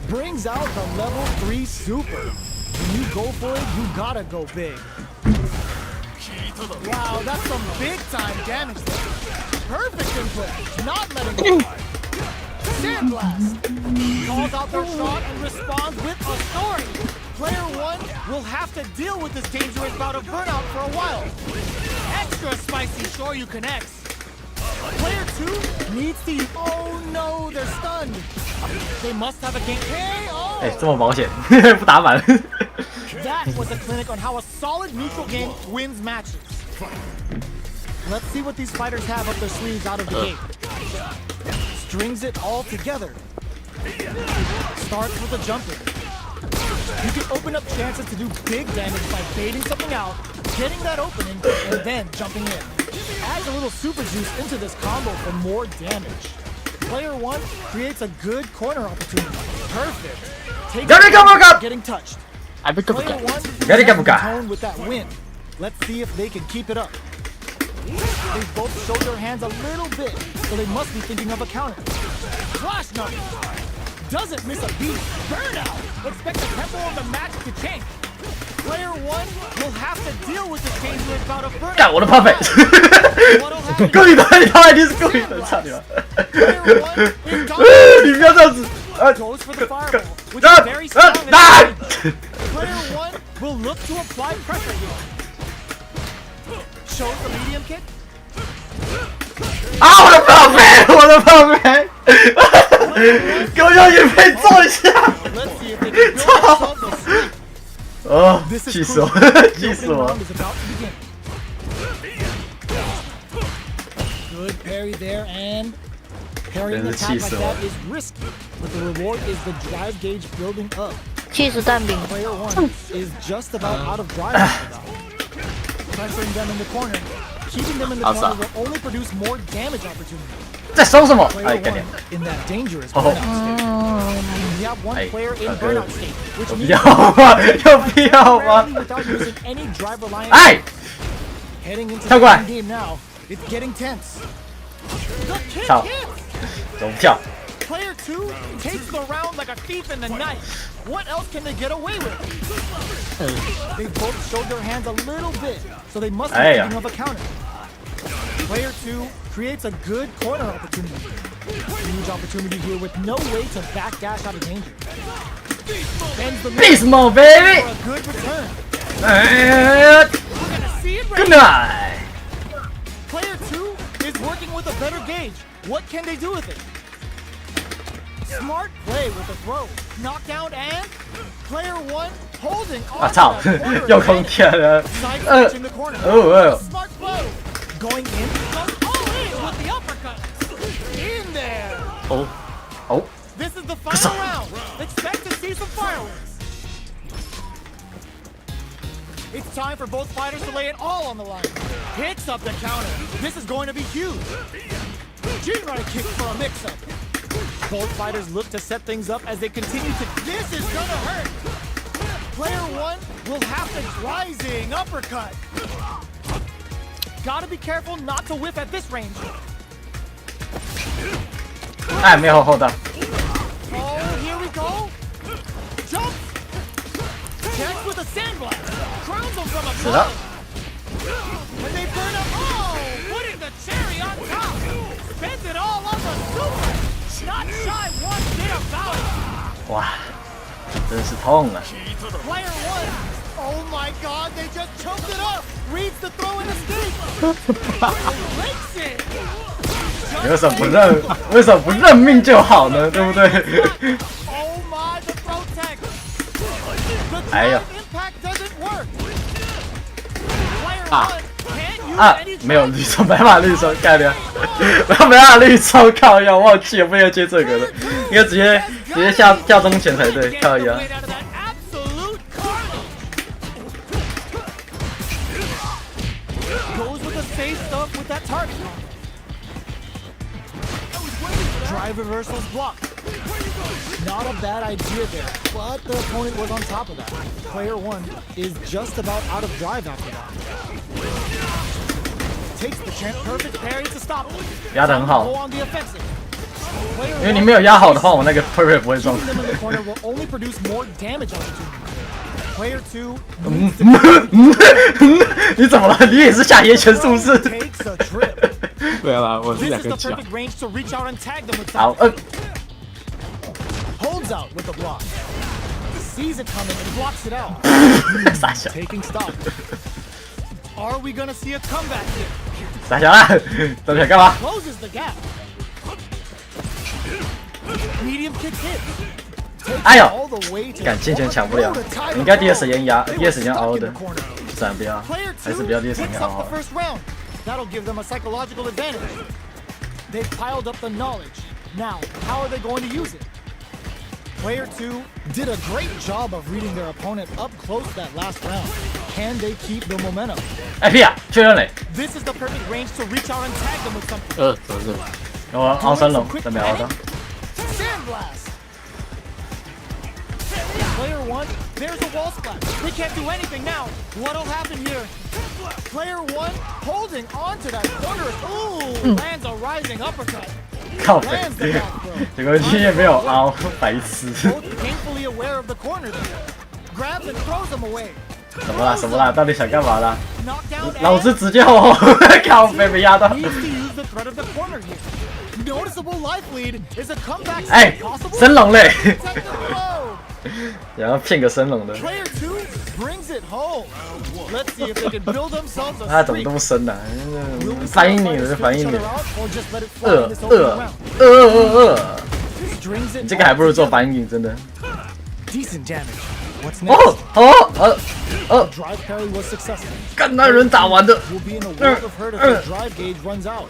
Brings out the level 3 super. When you go for it, you gotta go big. Wow, that's some big time damage there. Perfect input, not letting go. Sandblast calls out their shot and responds with authority. Player 1 will have to deal with this dangerous bout of burnout for a while. Extra spicy Shoryu connects. Player 2 needs to use. Oh no, they're stunned. They must have a game. KO. 哎，这么保险，不打满。 That was a clinic on how a solid neutral game wins matches. Let's see what these fighters have up their sleeves out of the gate. Strings it all together. Starts with a jumper. You can open up chances to do big damage by baiting something out, getting that opening, and then jumping in. Adds a little super juice into this combo for more damage. Player 1 creates a good corner opportunity. Perfect. Takes getting touched. Player 1 is tone with that win. Let's see if they can keep it up. They both showed their hands a little bit, so they must be thinking of a counter. Flash knuckle. Doesn't miss a beat. Burnout. Expect the tempo of the match to change. Player 1 will have to deal with this dangerous bout of burnout. 干我的 perfect， 故意的，他一定是故意的，操你妈！你不要这样子。 Goes for the fireball, which is very strong. Player 1 will look to apply pressure here. Shows the medium kick. 啊！我的 perfect， 我的 perfect， 给我用眼配做一下。 Let's see if they can build themselves a sleep. 哦，气死我，气死我！ Round is about to begin. Good parry there, and parrying an attack like that is risky, but the reward is the drive gauge building up. 气死蛋饼。 Player 1 is just about out of drive after that. Pressuring them in the corner, keeping them in the corner will only produce more damage opportunities. 在收什么？ Player 哎，概念。 1 in that dangerous burnout state. We have one player in burnout state, which 有必 means 要吗？有必要吗？ rarely without using any drive reliance. 哎， Heading into 跳 the 过来 game now, it's getting tense. The kick 跳 hits. 怎么跳？ Player 2 takes the round like a thief in the night. What else can they get away with? They both showed their hands a little bit, so they must be thinking of a counter. Player 2 creates a good corner opportunity. Huge opportunity here with no way to backdash out of danger. Bends the Beast mode, baby! for a good return. Good We're gonna see it right night. Player 2 is working with a better gauge. What can they do with it? Smart play with the throw. Knockdown and player 1 holding on 我操 to that corner， 又空天了。 Side switching the corner. 哦 Smart flow. Going in. Goes all in with the uppercut. In there. 哦哦， This is the final round. Expect to see some fireworks. It's time for both fighters to lay it all on the line. Picks up the counter. This is going to be huge. Jinrai kicks for a mix-up. Both fighters look to set things up as they continue to. This is gonna hurt. Player 1 will have to rising uppercut. Gotta be careful not to whiff at this range. 哎，没有后的。 Oh, here we go. Jump. Checks with a sandblast. Crowns them from 是的 above. When they burn up, oh, putting the cherry on top. Spends it all on the super. Not shy one bit about it. 哇，真是痛啊！ Player 1. Oh my God, they just choked it up. Reads the throw and escape. Breaks it. 你为什么不认？为什么不认命就好呢？对不对？ Oh my, the throw tech. The 哎呀 drive impact doesn't work. Player 1 can't use 啊 any， 没有 drive 绿洲，没办法绿洲，干掉！没办法绿洲，靠腰，忘记了不应该接这个的，应该直接下中前才对，靠腰。 Goes with the safe stuff with that target. Drive reversals blocked. Not a bad idea there, but the opponent was on top of that. Player 1 is just about out of drive after that. takes the perfect parry to stop them. 压得很好 Go，on the offensive. 因为你没有压好的话，我那个 parry 不会中。 Keeping them in the corner will only produce more damage opportunity. Player 2你怎么了？你也是下野拳是不是？ takes a trip. 对啊，我是 This 两 is 个 the 脚。 perfect range to reach out and tag them with 好 something. Holds out with the block. Sees it coming and blocks it out. 傻小， Taking stock. Are we gonna see a comeback here? 傻小啦，到底想干嘛？ Closes the gap. Medium kick hit. 哎呦， All the way to 敢进拳抢不了，你应该第一时间压，第一时间凹的，算了不要， Player 还是 2 不要第一时 picks 间 up 凹 the。first round. That'll give them a psychological advantage. They've piled up the knowledge. Now, how are they going to use it? Player 2 did a great job of reading their opponent up close that last round. Can they keep the momentum? 哎屁啊，确认嘞， This is the perfect range to reach out and tag them with something. 怎么是？我凹三龙，真没凹到。 Sandblast! Player 1, there's a wall splash. They can't do anything now. What'll happen here? Player 1 holding on to that corner. Ooh, lands a rising uppercut. 靠北 Lands the back throw. 结果今天没有凹，白痴。 Both painfully aware of the corner there. Grabs and throws them away. 什么啦什么啦？到底想干嘛啦？ Knockdown 老子 and 直接后，靠北被压到。 needs to use the threat of the corner here. Noticeable life lead is a comeback 哎 possible. 升龙嘞， Protected blow. 然后骗个升龙的， Player 2 brings it home. Let's see if they can build themselves a 他怎么 streak. 这么深呢、 Will we see 反应 the 你 fighters 的 spin 反应 each 你 other，out or just let it fly in this opening round? 你 Strings it 这个还不如做 all 反应，真的。 together. Decent damage. What's 哦 next? Drive parry was successful. 干那人打完的， Will be in a world of hurt if the drive gauge runs out.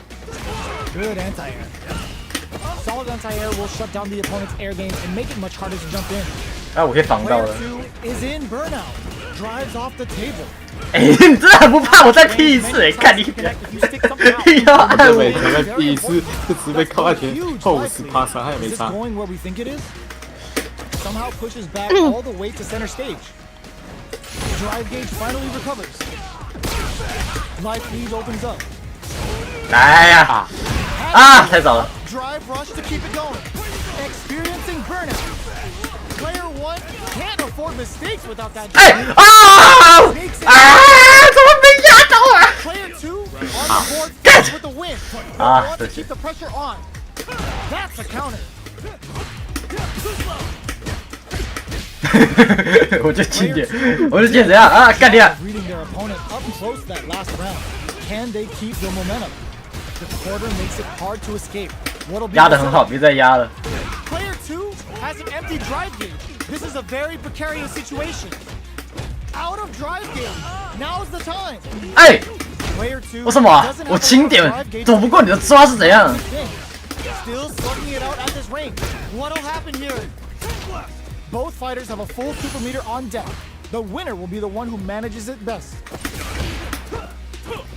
Good anti-air. Solid anti-air will shut down the opponent's air game and make it much harder to jump in. 哎，我可以防到 Player 了。 2 is in burnout. Drives off the table. 哎，你真的很不怕我再踢一次？哎，看你，要按我。这每条在第一次就只被靠半天后50%伤害也没 Is this 差。 going where we think it is? Somehow pushes back all the way to center stage. Drive gauge finally recovers. Life lead opens up. 来呀！啊，太早了。 Drive rush to keep it going. Experiencing burnout. Player 1 can't afford mistakes without that 哎 drive. 啊怎么被压到啊？ Player 2 on the board first with the win. Ah, Want to keep the pressure on. That's a counter. 我就经典，我就经典怎样啊？干你啊！ Reading their opponent up close that last round. Can they keep the momentum? The quarter makes it hard to escape. What'll be 压得很好，别再压了。 Player 2 has an empty drive gauge. This is a very precarious situation. Out of drive gauge. Now's the time. 哎， Player 2为什么啊 doesn't have 我轻点 enough drive gauge 躲不过你的抓是怎样？ Still slugging it out at this range. What'll happen here? Both fighters have a full super meter on deck. The winner will be the one who manages it best.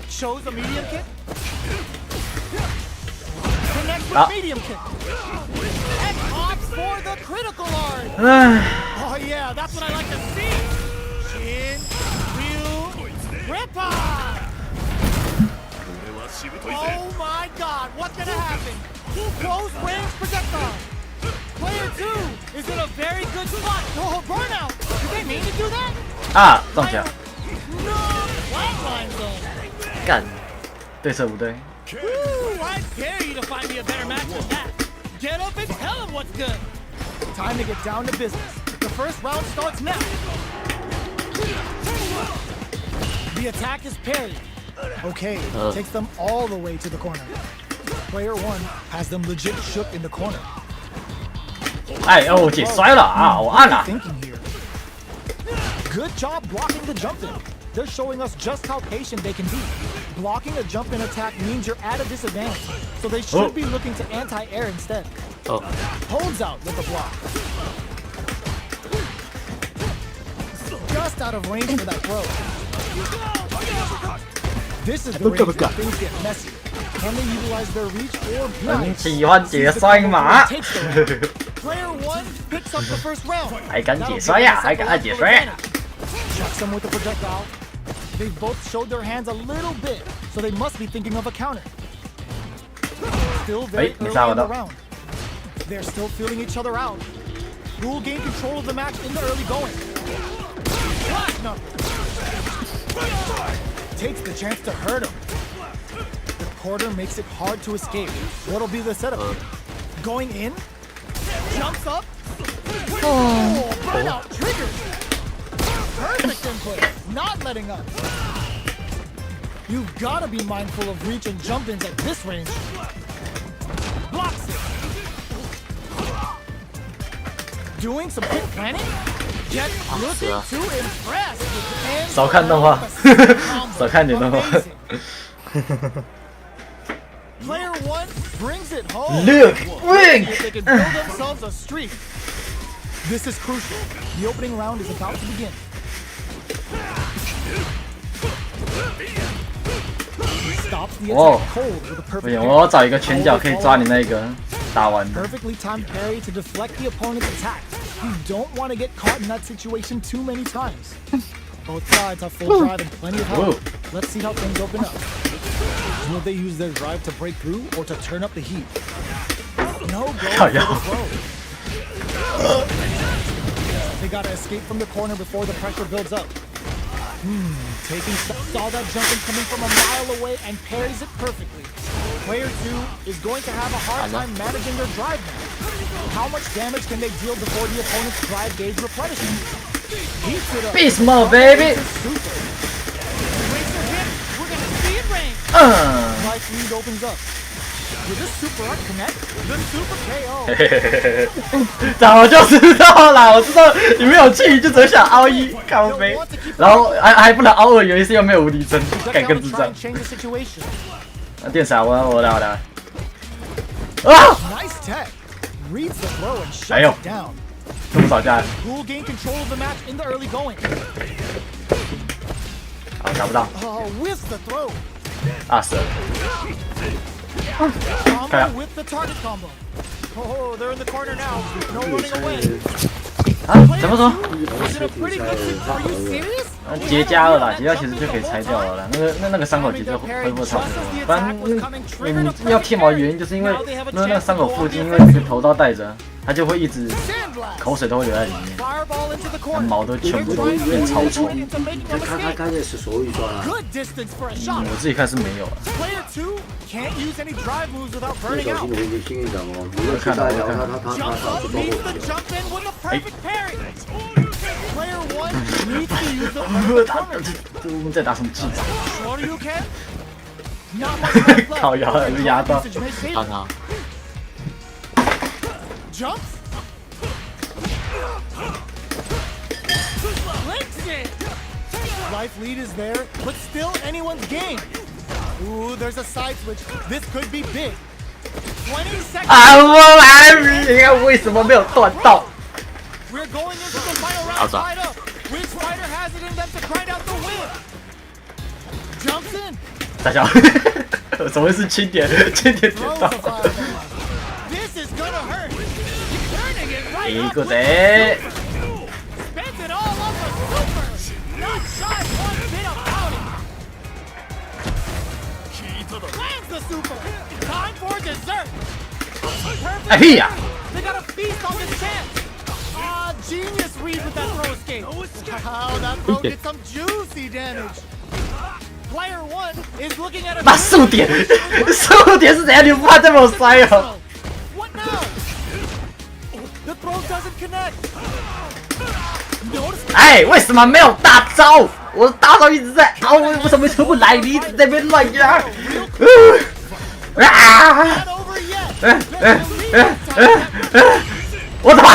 Shows a medium kick. Connects with medium kick. And opts for the critical art. 唉， Oh yeah, that's what I like to see. Chin, wheel, ripper. Oh my God, what's gonna happen? Close range projectile. Player 2 is in a very good spot. Oh, burnout. Did they mean to do that? 啊，中奖， No, flatline zone. 干，对策不对。 Ooh, I dare you to find me a better match than that. Get up and tell him what's good. Time to get down to business. The first round starts now. The attack is parried. Okay, takes them all the way to the corner. Player 1 has them legit shook in the corner. 哎哦，姐摔了啊，我按了。 Thinking here. Good job blocking the jump in. They're showing us just how patient they can be. Blocking a jump in attack means you're at a disadvantage, so they should be looking to anti-air instead. Holds out with the block. Just out of range for that throw. This is the range where things get messy. Can they utilize their reach or 很 blind? 喜欢姐摔马。 Player 1 picks up the first round. 还敢姐摔呀？还敢按姐摔？ Chucks him with the projectile. They've both showed their hands a little bit, so they must be thinking of a counter. Still very early in the round. They're still feeling each other out. Who will gain control of the match in the early going? No. Takes the chance to hurt him. The quarter makes it hard to escape. What'll be the setup? Going in? Jumps up? Oh, burnout triggers! Perfect input, not letting up. You've got to be mindful of reach and jump-ins at this range. Blocks it. Doing some quick planning? Jet looking to impress. 少看动画，少看点动画。Player 1 brings it home. Look, wing. They can build themselves a streak. This is crucial. The opening round is about to begin. Stops the attack cold with a 不 perfect 行，我要找一个拳脚可以抓你那个打完的。 perfectly timed parry to deflect the opponent's attack. You don't want to get caught in that situation too many times. Both sides have full drive and plenty of health. Let's see how things open up. Will they use their drive to break through or to turn up the heat? No go for the throw. They gotta escape from the corner before the pressure builds up. Taking saw that jumping coming from a mile away and parries it perfectly. Player 2 is going to have a hard time managing their drive now. How much damage can they deal before the opponent's drive gauge replenishes? Heats it up. Beast mode, baby. We're gonna see it rain. Life lead opens up. With this super up connect, the super KO. 早就知道啦，我知道你没有气，就只想凹一靠飞，然后还不能凹二，原因是又没有无敌帧，干更智障。电闪我来。啊！ Nice tech. Reads the throw and shuts 哎呦 it down. 这么少加， Who will gain control of the match in the early going? 好打不到， Oh, whiffs the throw. 啊死了。 Combo with the target combo. Oh, they're in the corner now. No running away. 啊？怎么说？ Is it a pretty good suit? Are you serious? 结痂了啦，结痂其实就可以拆掉了啦。那个伤口其实恢复差不多，不然你要剃毛的原因就是因为那个伤口附近，因为这个头刀带着，它就会一直口水都会留在里面， Fireball into the 那 corner. 毛都全部都变超丑。 Into making a 他 mistake. 刚才是手语抓了， Good distance for a shot. 我自己看是没有啊。 Player 2 can't use any drive moves without 小 burning 心 out. 我你心里讲哦，如果是在聊他 Jumps up, 是 needs 包 the 括 jump in with a perfect parry. Player 1 needs to use the perfect corner. 我们在打什么技？ Shorter you can. Not much left left. 靠腰压到。 Usage may save 看 it. 他， Jumps. Links it. Life lead is there, but still anyone's game. Ooh, there's a side switch. This could be big. 20 seconds. 啊！我来，你看为什么没有断到？ We're going into the final round Outside. tied up. Which fighter has it in them to grind out the win? Jumps in. 大家，怎么会是轻点点 Throws 到 a？fireball. This is gonna hurt. Turning it right 一 up 个 with 贼， Spends it all on the super. Not shy one bit about it. Lands the super. Time for dessert. 哎 Perfect. 屁呀！ They got a feast on this chance. Ah, genius read with that throw escape. Wow, that throw did some juicy damage. Player 1 is looking at a 把速点，速点是怎样？你不怕这么摔哦？ What now? The throw doesn't connect. Notice 哎，为什么没有大招？我的大招一直在，啊，我为什么出不来？你一直在那边乱压。啊！ not over yet. 我怎么？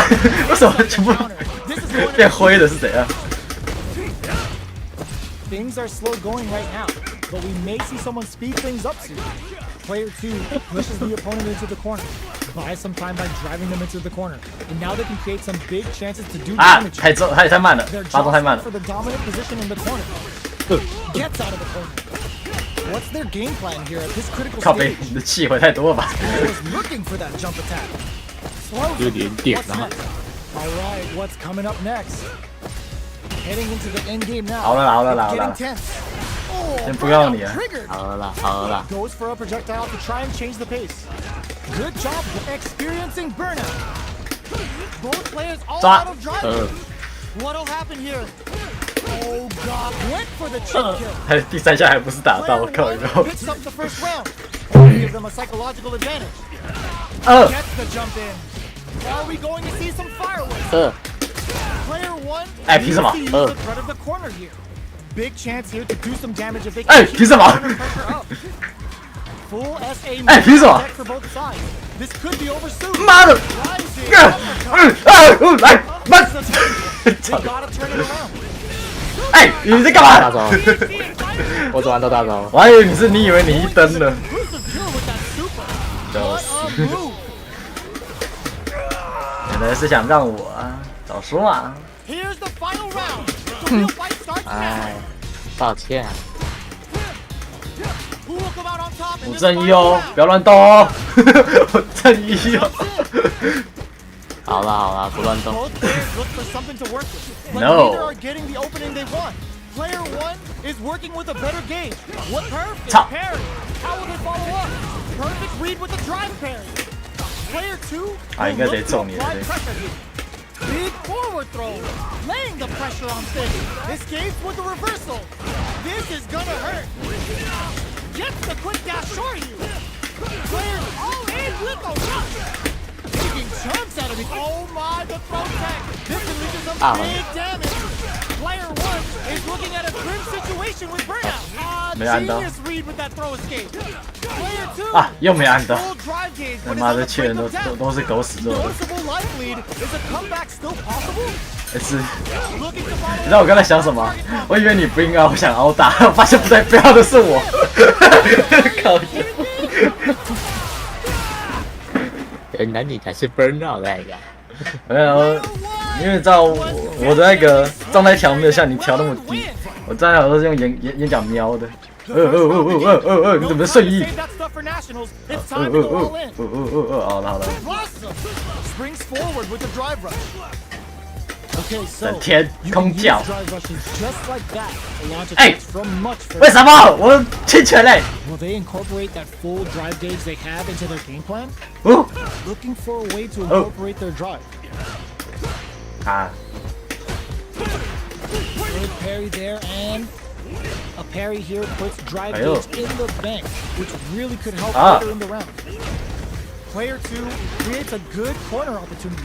为什么全部 This is going 变灰的是怎样？ Things are slow going right now, but we may see someone speed things up soon. Player 2 pushes the opponent into the corner, buys some time by driving them into the corner, and now they can create some big chances to do 啊， damage. 太慢了， They're 发动太慢 jostling 了 for。the dominant position in the corner. Gets out of the corner. What's their game plan here at this critical 靠背， stage? 你的气回太多了吧？ Was looking for that jump attack. Slows 有 him. 点点 What's 啊。 next? All right, what's coming up next? Heading into the end game now. 好了啦，好了啦，好了 Getting 啦。 tense. Oh, 先不要你啊 triggered. 好了啦，好了啦， Goes for a projectile to try and change the pace. Good job experiencing burnout. Both players all out of drive. What'll happen here? Oh god, went for the chip kill. 还第3下还不是打到，我靠！ Picks up the first round. Give them a psychological advantage. Gets the jump in. Are we going to see some fireworks? Player 1 哎，凭什么？ needs to use the threat of the corner here. Big chance here to do some damage if they 哎， can 凭什么？ pressure up. Full SA 哎，凭什么？ for both sides. This could be over soon. 妈的！ Rising 来，慢！ They gotta turn it around. 哎，你在干大嘛？招，我只玩到大招。我还以为你以为你一登了。 Exclusive kill with that super. 就 What 是 a move. 原来是想让我早说嘛。 Here's the final round. The real fight starts now. 哎，抱歉， Who will come out on top in 我 this 正义 final 哦， round? 不要乱动哦。我正义哦。好了好了，不乱动。 Both players look for something to work with, but No. neither are getting the opening they want. Player 1 is working with a better gauge. What perfect Top. parry? How will they follow up? Perfect read with the drive parry. Player 2 Ah, will 应该得 look to 中你了， apply 对。 pressure here. Big forward throw, laying the pressure on Finn. Escapes with the reversal. This is gonna hurt. Gets the quick dash short you. Player all in with the rush. Taking chunks out of it. Oh my, the throw tag. This can lead to some big damage. Player 1 is looking at a grim situation with burnout. 没按到。 Genius read with that throw escape. Player 2啊，又没按到。 full drive gauge, 他 but 妈 is on 的， the 缺人 brink of death. 都是狗屎做的。 Noticeable life lead. Is a comeback still possible? 是， Looking to 你 follow 知道我刚才想什么？我以为你不应该，我想殴打，我发现不对，不要的是我。靠！原来你才是 burnout 那个。没有，因为你知道我的那个状态条没有像你调那么低，我状态条都是用眼角瞄的。你怎么瞬移？ Save that stuff for nationals. It's time to go all in. 好了好了， Blossom springs forward with the drive rush. Okay, so 整天 you 空 can use 叫。 drive rushes just like that to launch Hey! attacks from much 为 further. 什么我侵权嘞？ Will they incorporate that full drive gauge they have into their game plan? 哦 Looking for a way to Oh. incorporate their drive. 啊， Good parry there and a parry here puts drive Ayo. gauge in the bank, which really could help Ah. later in the round. Player 2 creates a good corner opportunity.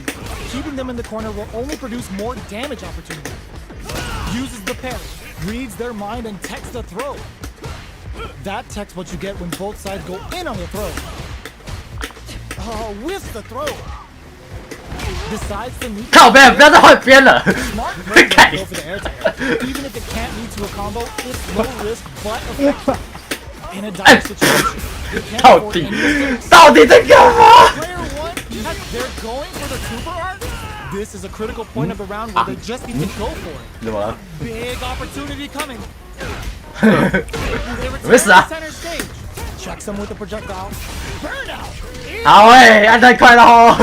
Keeping them in the corner will only produce more damage opportunities. Uses the parry, reads their mind and techs the throw. That tech's what you get when both sides go in on the throw. Oh, whiffs the throw. Decides to meet 靠边，不要再换边了。 smart player 看 go for the air tag. Even if it can't lead to a combo, it's low risk but effective. In a dire situation, you can't 到 afford 底 any mistakes. 到底在干嘛？ Player 1 they're going for the super art. This is a critical point of the round where they just need to go for it. 怎么了？ Big opportunity coming. 没死啊！ Center stage. Checks him with the projectile. Burnout. 好哎，按太快了哦。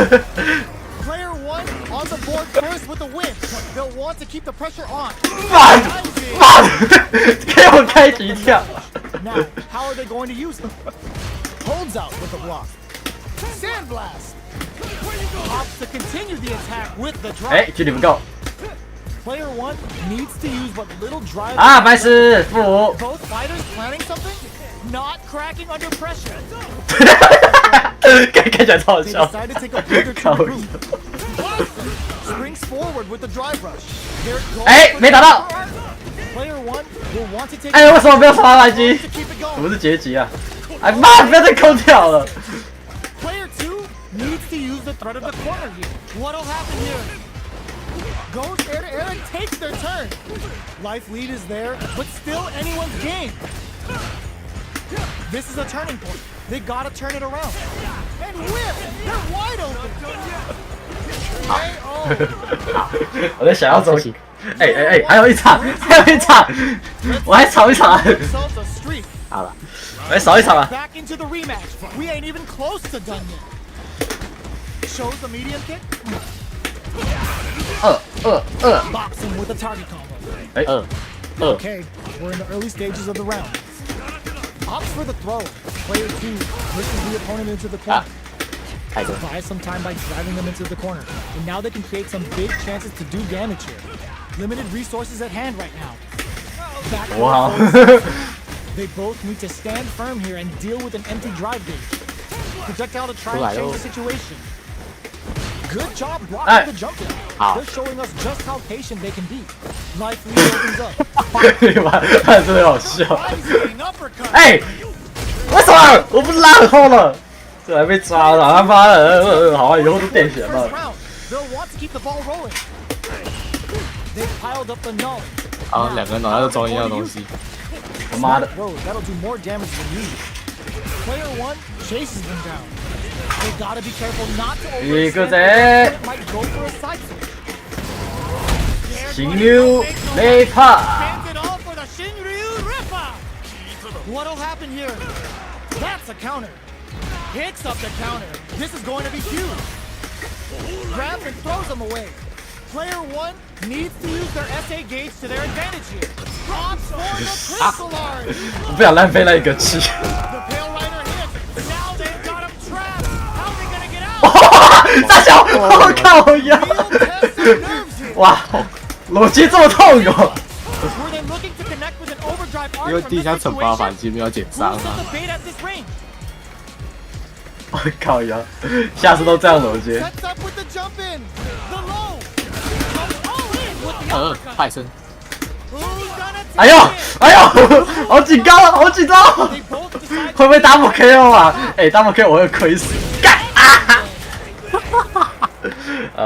Player 1 on the board first with the win. They'll want to keep the pressure on. 妈的，给我开几跳。 Now, how are they going to use it? Holds out with the block. Sandblast. Opts to continue the attack with the 哎， drive. 距离不够 Player 1 needs to use what little drive. 啊！白痴，负五。 Both fighters planning something? Not cracking under pressure. 看起来超好 They 笑。 decide to take a bigger 靠 two group. Springs forward with the drive rush. They're going 哎， for 没 the 打到。 super art. Player 1 will want to take 哎，为什么不要刷垃圾 to？keep it 我 going. 不是结局啊！哎妈，不要再抠掉了。 Player 2 needs to use the threat of the corner here. What'll happen here? Goes air to air and takes their turn. Life lead is there, but still anyone's game. This is a turning point. They gotta turn it around. And whip! They're wide open. KO. 我在想要怎么。哎，还有一场，还有一场，我还少一场， Themselves a streak. 好了，我还少一场啊！ Back into the rematch. We ain't even close to done yet. Shows the medium kick. Boxing with a target combo. 哎， 2 Okay, We're in the early stages of the round. Opts for the throw. Player 2 pushes the opponent into the corner. Buys some time by driving them into the corner. And now they can create some big chances to do damage here. Limited resources at hand right now. Wow. They both need to stand firm here and deal with an empty drive gauge. Projectile to try and change the situation. Good job blocking the jump in. They're showing us just how patient they can be. Life lead opens up. 他真的好笑。哎，为什么我不是拉很后了？这还被抓了，他妈的！好啊，以后都垫血吧。好，两个人脑袋都装一样的东西。他妈的！ Player 1 chases them down. They gotta be careful not to 一个 overextend. 贼， It might go for a side switch. 行溜雷帕。 Stands it all for the Shinryu Rippa. What'll happen here? That's a counter. Hits up the counter. This is going to be huge. Grabs and throws them away. Player 1 needs to use their SA gauge to their advantage here. Opts for the crystal large. 我不想浪费那一个气。 The Pale Rider hits. Now they've got him trapped. How are they gonna get out? 大小，我靠呀！ Real test of nerves here. 哇，逻辑这么痛哦！ Were they looking to connect with an overdrive arc 因为 from 地 this 下惩罚 situation? 反击没有减 Who's 伤 on 啊 the。bait at this range? 我靠呀！下次都这样逻辑。 Sets up with the jump in. The low. Goes all in with the uppercut. 派生， Who's gonna 哎呦 take it? 哎呦，好紧张，好紧张！ They both decide 会不会 double KO 啊？哎，double KO 我会亏死。